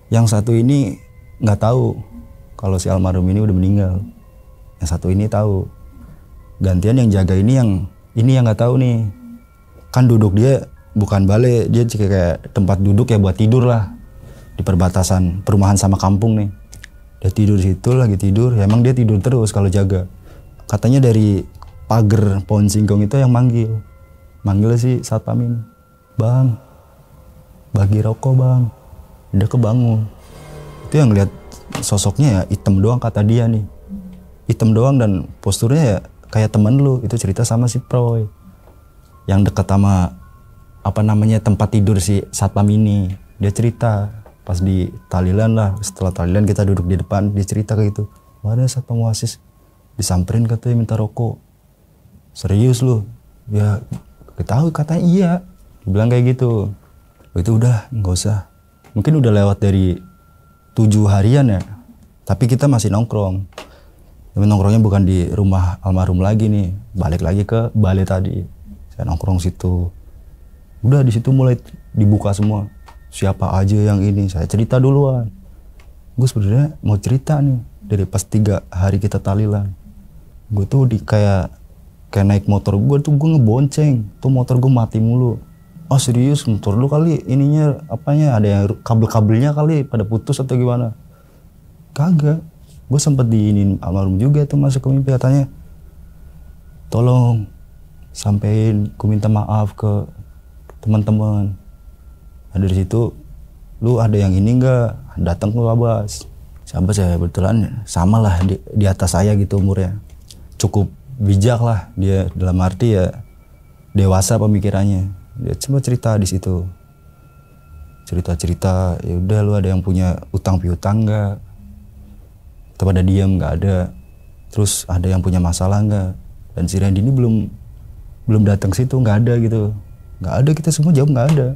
Yang satu ini nggak tahu kalau si almarhum ini udah meninggal. Yang satu ini tahu. Gantian yang jaga ini yang nggak tahu nih. Kan duduk dia bukan balai, dia kayak tempat duduk ya buat tidur lah. Di perbatasan perumahan sama kampung nih. Dia tidur di situ, lagi tidur. Ya emang dia tidur terus kalau jaga. Katanya dari pagar pohon singkong itu yang manggil si satpam ini. Bang, bagi rokok bang. Dia kebangun. Itu yang lihat sosoknya ya hitam doang kata dia nih. Hitam doang dan posturnya ya kayak temen lu. Itu cerita sama si Proy. Yang dekat sama tempat tidur si satpam ini. Dia cerita. Pas di tahlilan lah, setelah tahlilan kita duduk di depan, dia cerita kayak gitu. Wah, ada Satpam Oasis, disamperin katanya minta rokok. Serius lu? Ya, ketahui katanya iya. Dibilang kayak gitu. Itu udah, nggak usah. Mungkin udah lewat dari 7 harian ya. Tapi kita masih nongkrong. Tapi nongkrongnya bukan di rumah almarhum lagi nih. Balik lagi ke balai tadi. Saya nongkrong situ. Udah di situ mulai dibuka semua. Siapa aja yang ini, saya cerita duluan. Gue sebenarnya mau cerita nih dari pas 3 hari kita tahlilan. Gue tuh kayak naik motor gue tuh gue ngebonceng. Tuh motor gue mati mulu. Oh serius, motor lu kali ininya ada yang kabel-kabelnya kali pada putus atau gimana? Kagak. Gue sempet diinin almarhum juga tuh masuk ke mimpi, katanya tolong sampein ku minta maaf ke teman-teman. Nah, dari situ lu ada yang ini enggak, datang ke Abbas. Sahabat saya kebetulan sama lah di atas saya gitu umurnya, cukup bijak lah dia, dalam arti ya dewasa pemikirannya. Dia cuma cerita di situ, cerita ya udah, lu ada yang punya utang piutang enggak? Kita pada diam, nggak ada. Terus ada yang punya masalah enggak? Dan si Randy ini belum datang situ, nggak ada gitu, nggak ada. Kita semua jawab nggak ada.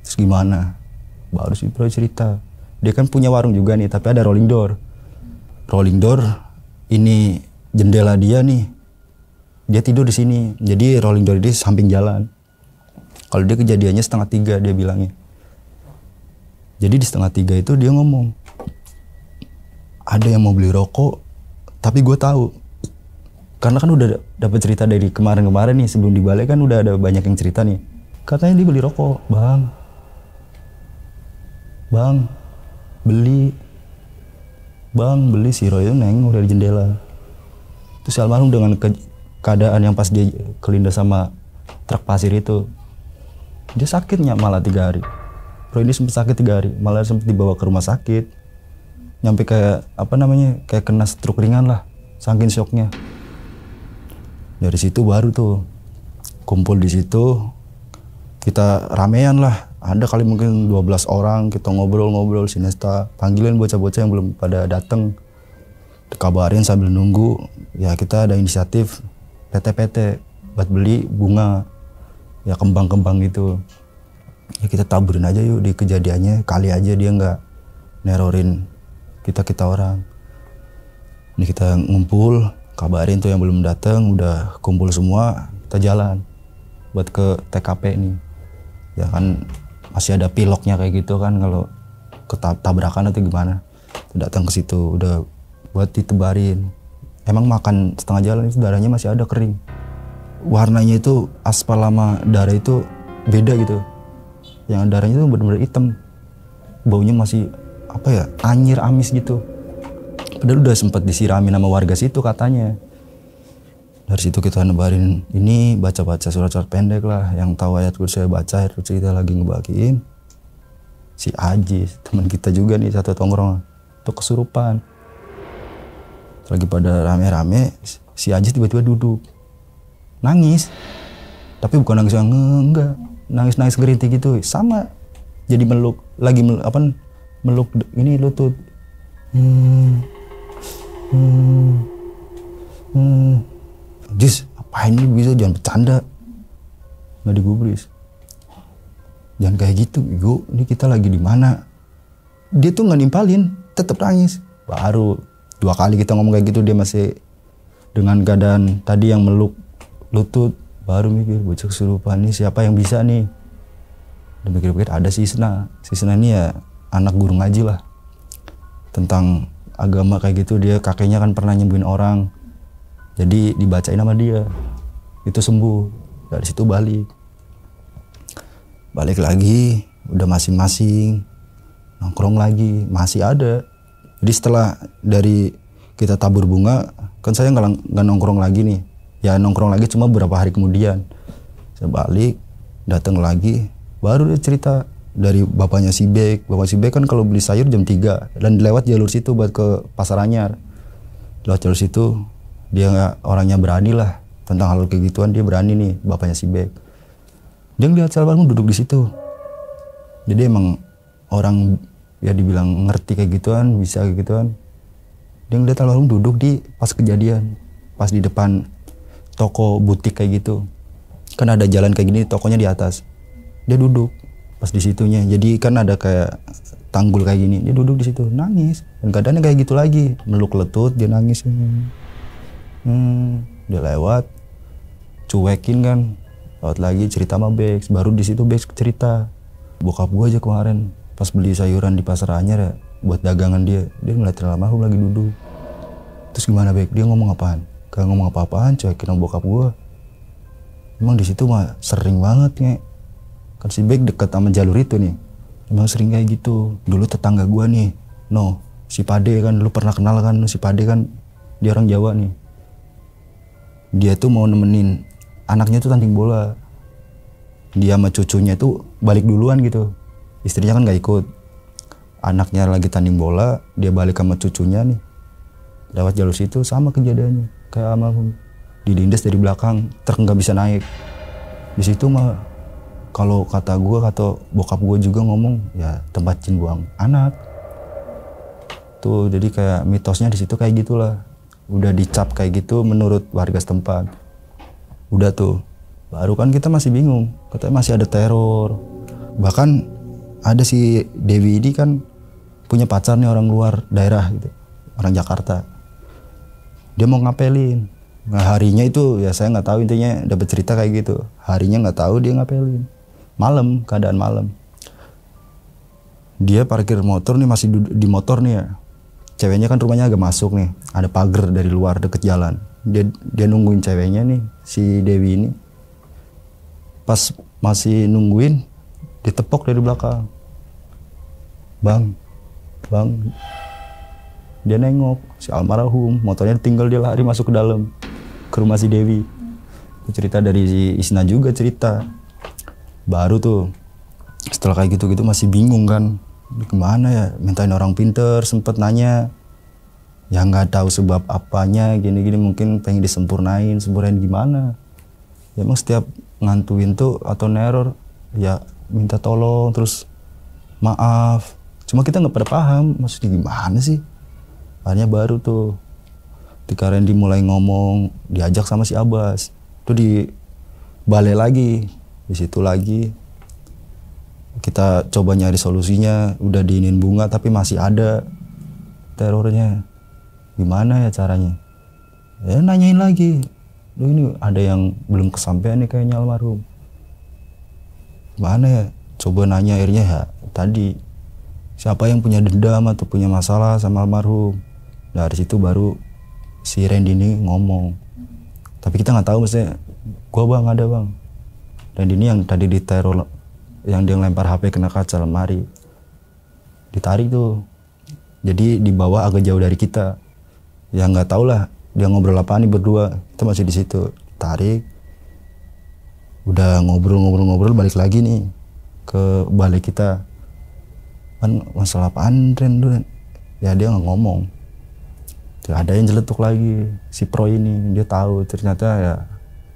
Terus gimana? Baru si Bro cerita. Dia kan punya warung juga nih, tapi ada rolling door. Rolling door ini jendela dia nih. Dia tidur di sini. Jadi rolling door ini samping jalan. Kalau dia kejadiannya 2:30 dia bilangnya. Jadi di 2:30 itu dia ngomong, ada yang mau beli rokok, tapi gue tahu. Karena kan udah dapat cerita dari kemarin-kemarin nih, sebelum dibalik kan udah ada banyak yang cerita nih. Katanya dia beli rokok, Bang, beli si Roy itu neng udah di jendela. Terus si almarhum dengan keadaan yang pas dia kelindas sama truk pasir itu, dia sakitnya malah 3 hari. Roy ini sempat sakit 3 hari, malah sempat dibawa ke rumah sakit. Nyampe kayak kayak kena stroke ringan lah, saking shocknya. Dari situ baru tuh kumpul di situ, kita ramean lah. Ada kali mungkin 12 orang, kita ngobrol Sinesta, panggilin bocah-bocah yang belum pada datang, dikabarin sambil nunggu. Ya kita ada inisiatif PT buat beli bunga, ya kembang-kembang gitu. Ya kita taburin aja yuk di kejadiannya, kali aja dia nggak nerorin kita orang. Ini kita ngumpul, kabarin tuh yang belum datang, udah kumpul semua, kita jalan buat ke TKP nih. Ya kan masih ada piloknya kayak gitu kan, kalau tabrakan atau gimana. Datang ke situ udah buat ditebarin. Emang makan setengah jalan itu darahnya masih ada kering. Warnanya itu aspal sama darah itu beda gitu. Yang darahnya itu benar-benar hitam. Baunya masih anyir amis gitu. Padahal udah sempat disiramin sama warga situ katanya. Dari situ kita nebarin ini, baca-baca surat-surat pendek lah. Yang tahu ayat kursi saya baca, ayat kursi kita lagi ngebagiin. si Ajis teman kita juga nih satu tongkrong tuh kesurupan. Lagi pada rame-rame, si Ajis tiba-tiba duduk nangis, tapi bukan nangis yang enggak, nangis gerinti gitu, sama jadi meluk lagi meluk ini lutut. Jis, apa ini bisa, jangan bercanda, nggak digubris, jangan kayak gitu, Igo, ini kita lagi di mana? Dia tuh nggak nimpalin, tetap nangis. Baru 2 kali kita ngomong kayak gitu, dia masih dengan keadaan tadi yang meluk lutut. Baru mikir, bocah kesurupan nih siapa yang bisa nih? Dan pikir-pikir ada si Isna ini ya anak guru ngaji lah, tentang agama kayak gitu. Dia kakeknya kan pernah nyembuhin orang, jadi dibacain sama dia, itu sembuh. Dari situ balik lagi, udah masing-masing nongkrong lagi, masih ada. Jadi setelah dari kita tabur bunga, kan saya nggak nongkrong lagi nih, ya nongkrong lagi cuma beberapa hari kemudian. Saya balik, datang lagi, baru dia cerita dari bapaknya si Bek. Bapak si Bek kan kalau beli sayur jam 3 dan lewat jalur situ buat ke Pasar Anyar. Lewat jalur situ, dia orangnya berani lah tentang hal kayak gituan, dia berani nih bapaknya si Bek. Dia ngeliat si almarhum duduk di situ. Jadi emang orang ya dibilang ngerti kayak gituan, bisa kayak gituan. Dia ngeliat almarhum duduk di pas kejadian, pas di depan toko butik kayak gitu. Kan ada jalan kayak gini, tokonya di atas. Dia duduk pas di situnya. Jadi kan ada kayak tanggul kayak gini. Dia duduk di situ, nangis. Dan keadaannya kayak gitu lagi, meluk letut, dia nangis. Dia lewat, cuekin kan. Lewat lagi cerita sama Bex. Baru di situ Bex cerita, bokap gue aja kemarin pas beli sayuran di Pasar Anyar ya, buat dagangan dia ngeliat almarhum lagi duduk. Terus gimana Bex? Dia ngomong apaan? Gak ngomong apa-apaan, cuekin sama bokap gue. Emang di situ mah sering banget nih. Kan si Bex deket sama jalur itu nih. Emang sering kayak gitu. Dulu tetangga gue nih, si Pade kan, dulu pernah kenal kan, si Pade kan, dia orang Jawa nih. Dia tuh mau nemenin anaknya tuh tanding bola. Dia sama cucunya tuh balik duluan gitu. Istrinya kan gak ikut. Anaknya lagi tanding bola, dia balik sama cucunya nih. Lewat jalur situ sama kejadiannya. Kayak almarhum. Dilindas dari belakang, truk gak bisa naik. Di situ mah kalau kata bokap gue juga ngomong, ya tempat jin buang anak. Tuh, jadi kayak mitosnya di situ kayak gitulah. Udah dicap kayak gitu menurut warga setempat. Udah tuh, baru kan kita masih bingung, katanya masih ada teror. Bahkan ada si Dewi ini kan punya pacar nih orang luar daerah gitu, orang Jakarta. Dia mau ngapelin. Nah harinya itu ya saya nggak tahu, intinya dapat cerita kayak gitu. Harinya nggak tahu dia ngapelin. Malam, keadaan malam. Dia parkir motor nih, masih di motor nih ya. Ceweknya kan rumahnya agak masuk nih, ada pagar dari luar deket jalan. Dia nungguin ceweknya nih, si Dewi ini. Pas masih nungguin, ditepok dari belakang. Bang. Dia nengok, si almarhum, motornya tinggal, dia lari masuk ke dalam, ke rumah si Dewi. Cerita dari si Isna juga cerita. Baru tuh, setelah kayak gitu-gitu masih bingung kan. Gimana ya, mintain orang pinter, sempet nanya. Ya nggak tahu sebab apanya, gini-gini mungkin pengen sempurnain gimana. Ya emang setiap ngantuin tuh atau neror, ya minta tolong, terus maaf. Cuma kita nggak pada paham, maksudnya gimana sih. Akhirnya baru tuh, ketika Randy mulai ngomong, diajak sama si Abbas. Tuh di balai lagi, di situ lagi. Kita coba nyari solusinya, udah diinin bunga tapi masih ada terornya. Gimana ya caranya? Ya nanyain lagi. Loh ini ada yang belum kesampaian nih kayaknya almarhum. Gimana ya? Coba nanya akhirnya ya tadi. Siapa yang punya dendam atau punya masalah sama almarhum. Dari situ baru si Randy ini ngomong. Tapi kita nggak tahu maksudnya. Gua bang ada bang. Randy ini yang tadi diteror, yang dia ngelempar HP kena kaca lemari. Ditarik tuh. Jadi dibawa agak jauh dari kita. Ya nggak tahu lah dia ngobrol apa nih berdua. Kita masih di situ. Tarik. Udah ngobrol balik lagi nih ke balai kita. Kan masalah apaan Ren? Ya dia nggak ngomong. Tuh, ada yang jeletuk lagi si Pro ini, dia tahu ternyata ya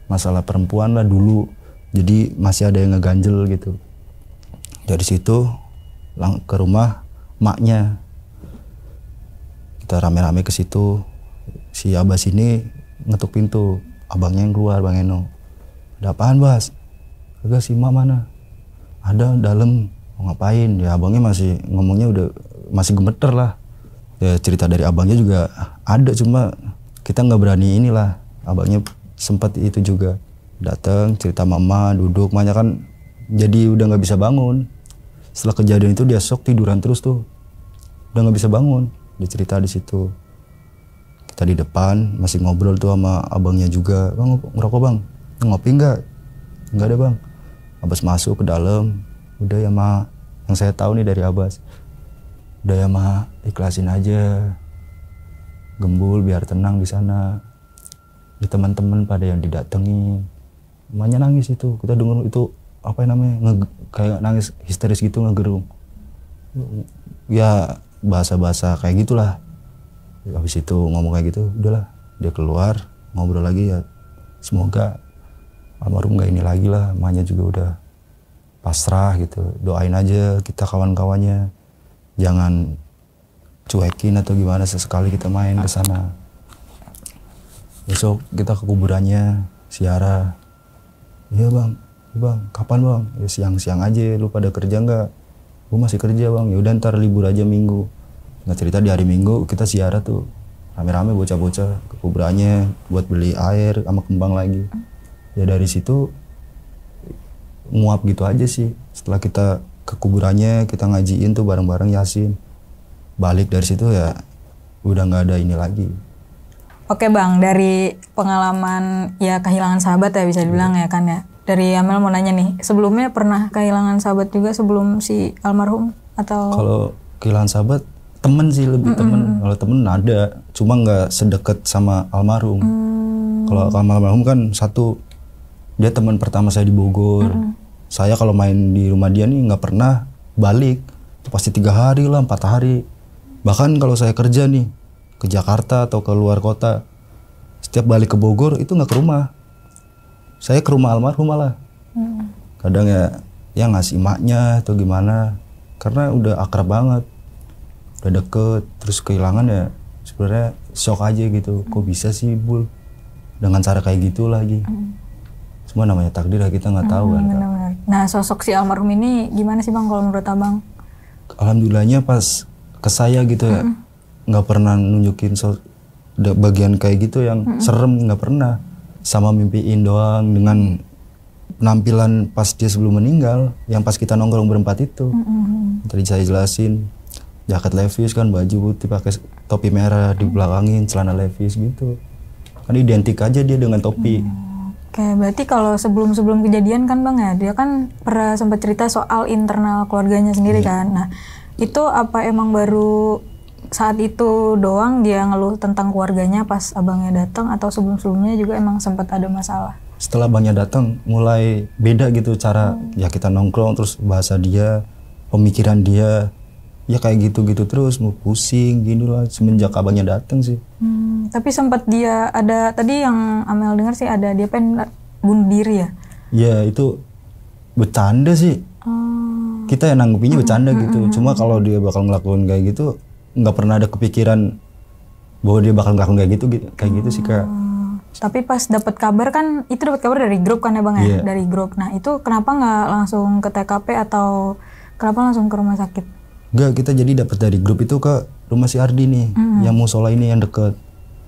masalah perempuan lah dulu, jadi masih ada yang ngeganjel gitu. Dari situ ke rumah maknya, kita rame-rame ke situ. Si Abbas ini ngetuk pintu, abangnya yang keluar, Bang Eno. Ada apaan Bas? Kagak, si mak mana? Ada dalam. Mau ngapain? Ya abangnya masih ngomongnya udah masih gemeter lah. Ya cerita dari abangnya juga ada, cuma kita nggak berani inilah. Abangnya sempat itu juga datang cerita mama duduk, makanya kan jadi udah nggak bisa bangun. Setelah kejadian itu dia shock, tiduran terus tuh, udah nggak bisa bangun. Dia cerita di situ. Kita di depan masih ngobrol tuh sama abangnya juga. Bang ngerokok bang? Ngopi nggak? Nggak ada bang. Abbas masuk ke dalam. Udah ya ma, yang saya tahu nih dari Abbas, udah ya ma, ikhlasin aja, gembul biar tenang di sana. Di teman-teman pada yang didatengin, emaknya nangis itu. Kita denger itu apa namanya, kayak nangis histeris gitu, ngegerung. Ya bahasa-bahasa kayak gitulah. Habis itu ngomong kayak gitu, udahlah dia keluar ngobrol lagi ya. Semoga almarhum gak ini lagi lah, emaknya juga udah pasrah gitu. Doain aja kita kawan-kawannya, jangan cuekin atau gimana sesekali kita main ke sana. Besok kita ke kuburannya Siara. Iya bang, kapan bang? Ya siang-siang aja, lu pada kerja nggak? Gue masih kerja bang. Ya udah ntar libur aja Minggu. Nggak cerita di hari Minggu kita ziarah tuh rame-rame bocah-bocah ke kuburannya buat beli air sama kembang lagi. Ya dari situ nguap gitu aja sih. Setelah kita ke kuburannya, kita ngajiin tuh bareng-bareng Yasin. Balik dari situ ya udah nggak ada ini lagi. Oke bang, dari pengalaman ya kehilangan sahabat ya bisa dibilang ya kan ya. Dari Amel mau nanya nih, sebelumnya pernah kehilangan sahabat juga sebelum si almarhum atau? Kalau kehilangan sahabat, temen sih lebih temen. Kalau temen ada, cuma nggak sedekat sama almarhum. Kalau almarhum kan satu, dia teman pertama saya di Bogor. Saya kalau main di rumah dia nih nggak pernah balik, pasti 3 hari lah, 4 hari. Bahkan kalau saya kerja nih ke Jakarta atau ke luar kota, setiap balik ke Bogor itu nggak ke rumah, saya ke rumah almarhum malah. Kadang ya ngasih maknya atau gimana, karena udah akrab banget, udah deket. Terus kehilangan ya sebenarnya shock aja gitu. Kok bisa sih Bul dengan cara kayak gitu lagi. Semua namanya takdir lah, kita nggak tahu kan. Nah sosok si almarhum ini gimana sih bang kalau menurut abang? Alhamdulillahnya pas ke saya gitu ya, nggak pernah nunjukin bagian kayak gitu yang serem, nggak pernah. Sama mimpiin doang dengan penampilan pas dia sebelum meninggal, yang pas kita nongkrong berempat itu. Tadi saya jelasin, jaket Levi's kan, baju putih pakai topi merah, di belakangin celana Levi's gitu. Kan identik aja dia dengan topi. Oke, berarti kalau sebelum kejadian kan bang ya, dia kan pernah sempat cerita soal internal keluarganya sendiri kan. Nah itu apa emang baru saat itu doang dia ngeluh tentang keluarganya pas abangnya datang, atau sebelumnya juga emang sempat ada masalah? Setelah abangnya datang mulai beda gitu cara ya kita nongkrong, terus bahasa dia, pemikiran dia ya kayak gitu-gitu terus, mau pusing gini lah semenjak abangnya datang sih. Tapi sempat dia ada tadi yang Amel dengar sih, ada dia pengen bunuh diri ya? Ya itu bercanda sih. Kita yang nanggepinnya bercanda gitu. Cuma kalau dia bakal ngelakuin kayak gitu, nggak pernah ada kepikiran bahwa dia bakal ngelakuin kayak gitu sih Kak. Tapi pas dapat kabar kan, itu dapat kabar dari grup kan ya bang ya? Dari grup. Nah itu kenapa nggak langsung ke TKP atau kenapa langsung ke rumah sakit? Enggak, kita jadi dapat dari grup itu ke rumah si Ardi nih, yang musola ini yang deket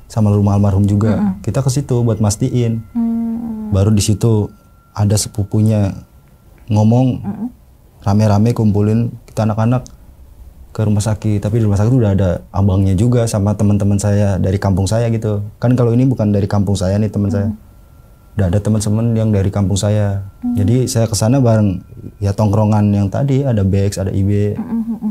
sama rumah almarhum juga. Kita ke situ buat mastiin. Baru di situ ada sepupunya ngomong, rame-rame kumpulin kita anak-anak ke rumah sakit. Tapi di rumah sakit udah ada abangnya juga sama teman-teman saya dari kampung saya gitu. Kan kalau ini bukan dari kampung saya nih teman saya. Udah ada teman-teman yang dari kampung saya. Jadi saya kesana bareng ya tongkrongan yang tadi, ada Bex, ada IB,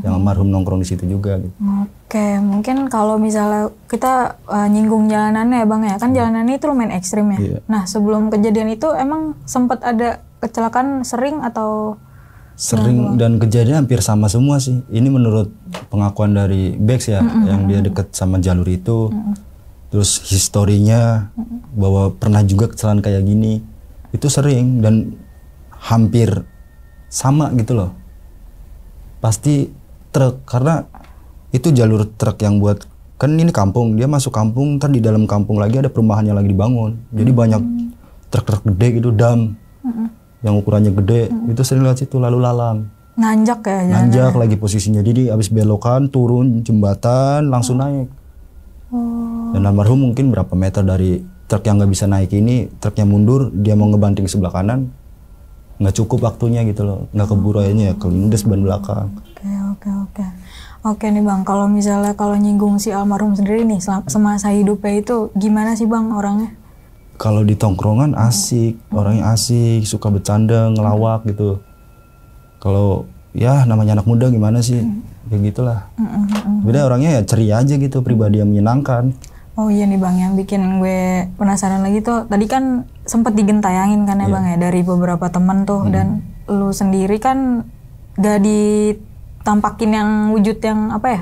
yang almarhum nongkrong di situ juga gitu. Oke, mungkin kalau misalnya kita nyinggung jalanannya ya bang ya, kan jalanannya itu lumayan ekstrim ya. Nah sebelum kejadian itu emang sempat ada kecelakaan sering atau Sering dan kejadian hampir sama semua sih. Ini menurut pengakuan dari Bex ya, yang dia deket sama jalur itu. Terus historinya bahwa pernah juga kecelakaan kayak gini. Itu sering dan hampir sama gitu loh. Pasti truk, karena itu jalur truk yang buat, kan ini kampung, dia masuk kampung, ntar di dalam kampung lagi ada perumahannya lagi dibangun. Jadi banyak truk-truk gede gitu, dam. Yang ukurannya gede, itu sering lewat situ lalu lalang. Nanjak ya? Nanjak lagi posisinya, jadi abis belokan, turun jembatan, langsung naik. Dan almarhum mungkin berapa meter dari truk yang nggak bisa naik ini, truknya mundur, dia mau ngebanting sebelah kanan, nggak cukup waktunya gitu loh, nggak keburu aja, kelindes ban belakang. Oke nih Bang, kalau misalnya kalau nyinggung si almarhum sendiri nih, semasa hidupnya itu gimana sih Bang orangnya? Kalau di tongkrongan asik, orangnya asik, suka bercanda, ngelawak gitu. Kalau ya namanya anak muda gimana sih, kayak gitulah. Beda orangnya ya ceria aja gitu, pribadi yang menyenangkan. Oh iya nih Bang, yang bikin gue penasaran lagi tuh, tadi kan sempet digentayangin kan ya Bang ya, dari beberapa teman tuh, dan lu sendiri kan gak ditampakin yang wujud yang apa ya?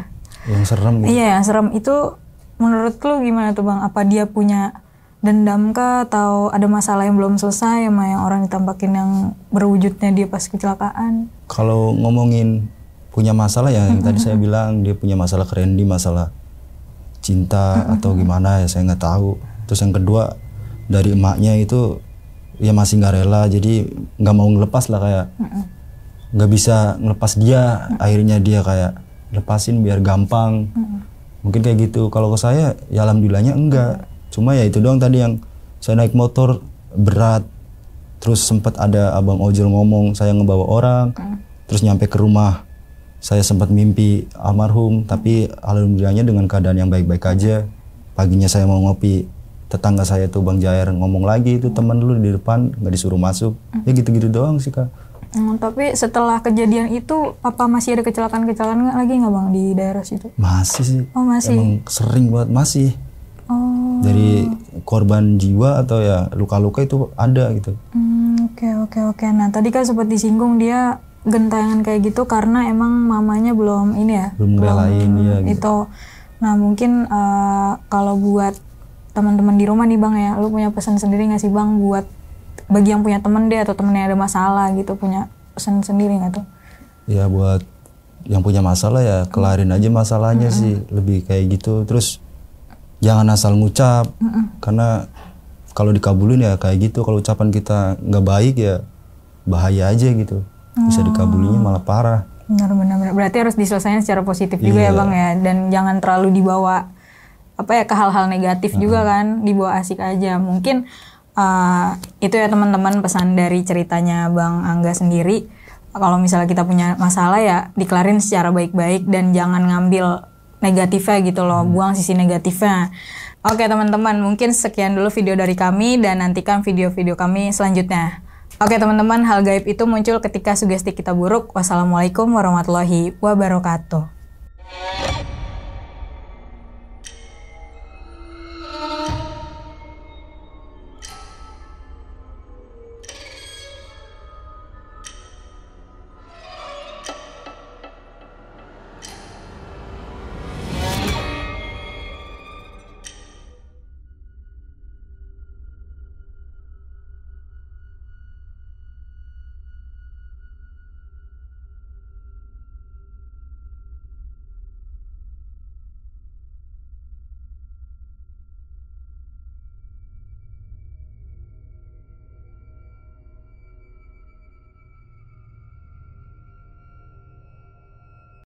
Yang serem gitu. Iya yang serem, itu menurut lu gimana tuh Bang? Apa dia punya dendam kah, atau ada masalah yang belum selesai sama yang orang ditampakin yang berwujudnya dia pas kecelakaan? Kalau ngomongin punya masalah ya, yang tadi saya bilang dia punya masalah ke Randy, masalah cinta atau gimana ya saya nggak tahu. Terus yang kedua dari emaknya itu ya masih nggak rela, jadi nggak mau ngelepas lah, kayak nggak bisa ngelepas dia. Akhirnya dia kayak lepasin biar gampang. Mungkin kayak gitu. Kalau ke saya ya alhamdulillahnya enggak. Cuma ya itu doang tadi, yang saya naik motor berat, terus sempat ada abang ojol ngomong saya ngebawa orang, terus nyampe ke rumah saya sempat mimpi almarhum, tapi alhamdulillahnya dengan keadaan yang baik-baik aja. Paginya saya mau ngopi, tetangga saya tuh Bang Jair ngomong lagi, itu teman lu di depan nggak disuruh masuk. Ya gitu-gitu doang sih Kak. Tapi setelah kejadian itu apa masih ada kecelakaan lagi nggak Bang di daerah situ? Masih sih. Oh masih. Emang sering banget masih. Oh. Dari korban jiwa atau ya luka-luka itu ada gitu. Oke. Nah tadi kan sempat disinggung dia gentayangan kayak gitu karena emang mamanya belum ini ya. Belum relain dia gitu. Itu. Nah mungkin kalau buat teman-teman di rumah nih Bang ya, lu punya pesan sendiri nggak sih Bang buat bagi yang punya temen deh atau temen yang ada masalah gitu, punya pesan sendiri nggak tuh? Ya buat yang punya masalah ya kelarin aja masalahnya sih, lebih kayak gitu. Terus jangan asal ngucap, karena kalau dikabulin ya kayak gitu. Kalau ucapan kita nggak baik ya bahaya aja gitu, bisa dikabulinya malah parah. Benar. Berarti harus diselesaikan secara positif juga ya Bang ya, dan jangan terlalu dibawa ke hal-hal negatif juga kan, dibawa asik aja. Mungkin itu ya teman-teman pesan dari ceritanya Bang Angga sendiri. Kalau misalnya kita punya masalah ya dikelarin secara baik-baik dan jangan ngambil negatifnya gitu loh, buang sisi negatifnya. Oke teman-teman, mungkin sekian dulu video dari kami dan nantikan video-video kami selanjutnya. Oke teman-teman, hal gaib itu muncul ketika sugesti kita buruk. Wassalamualaikum warahmatullahi wabarakatuh.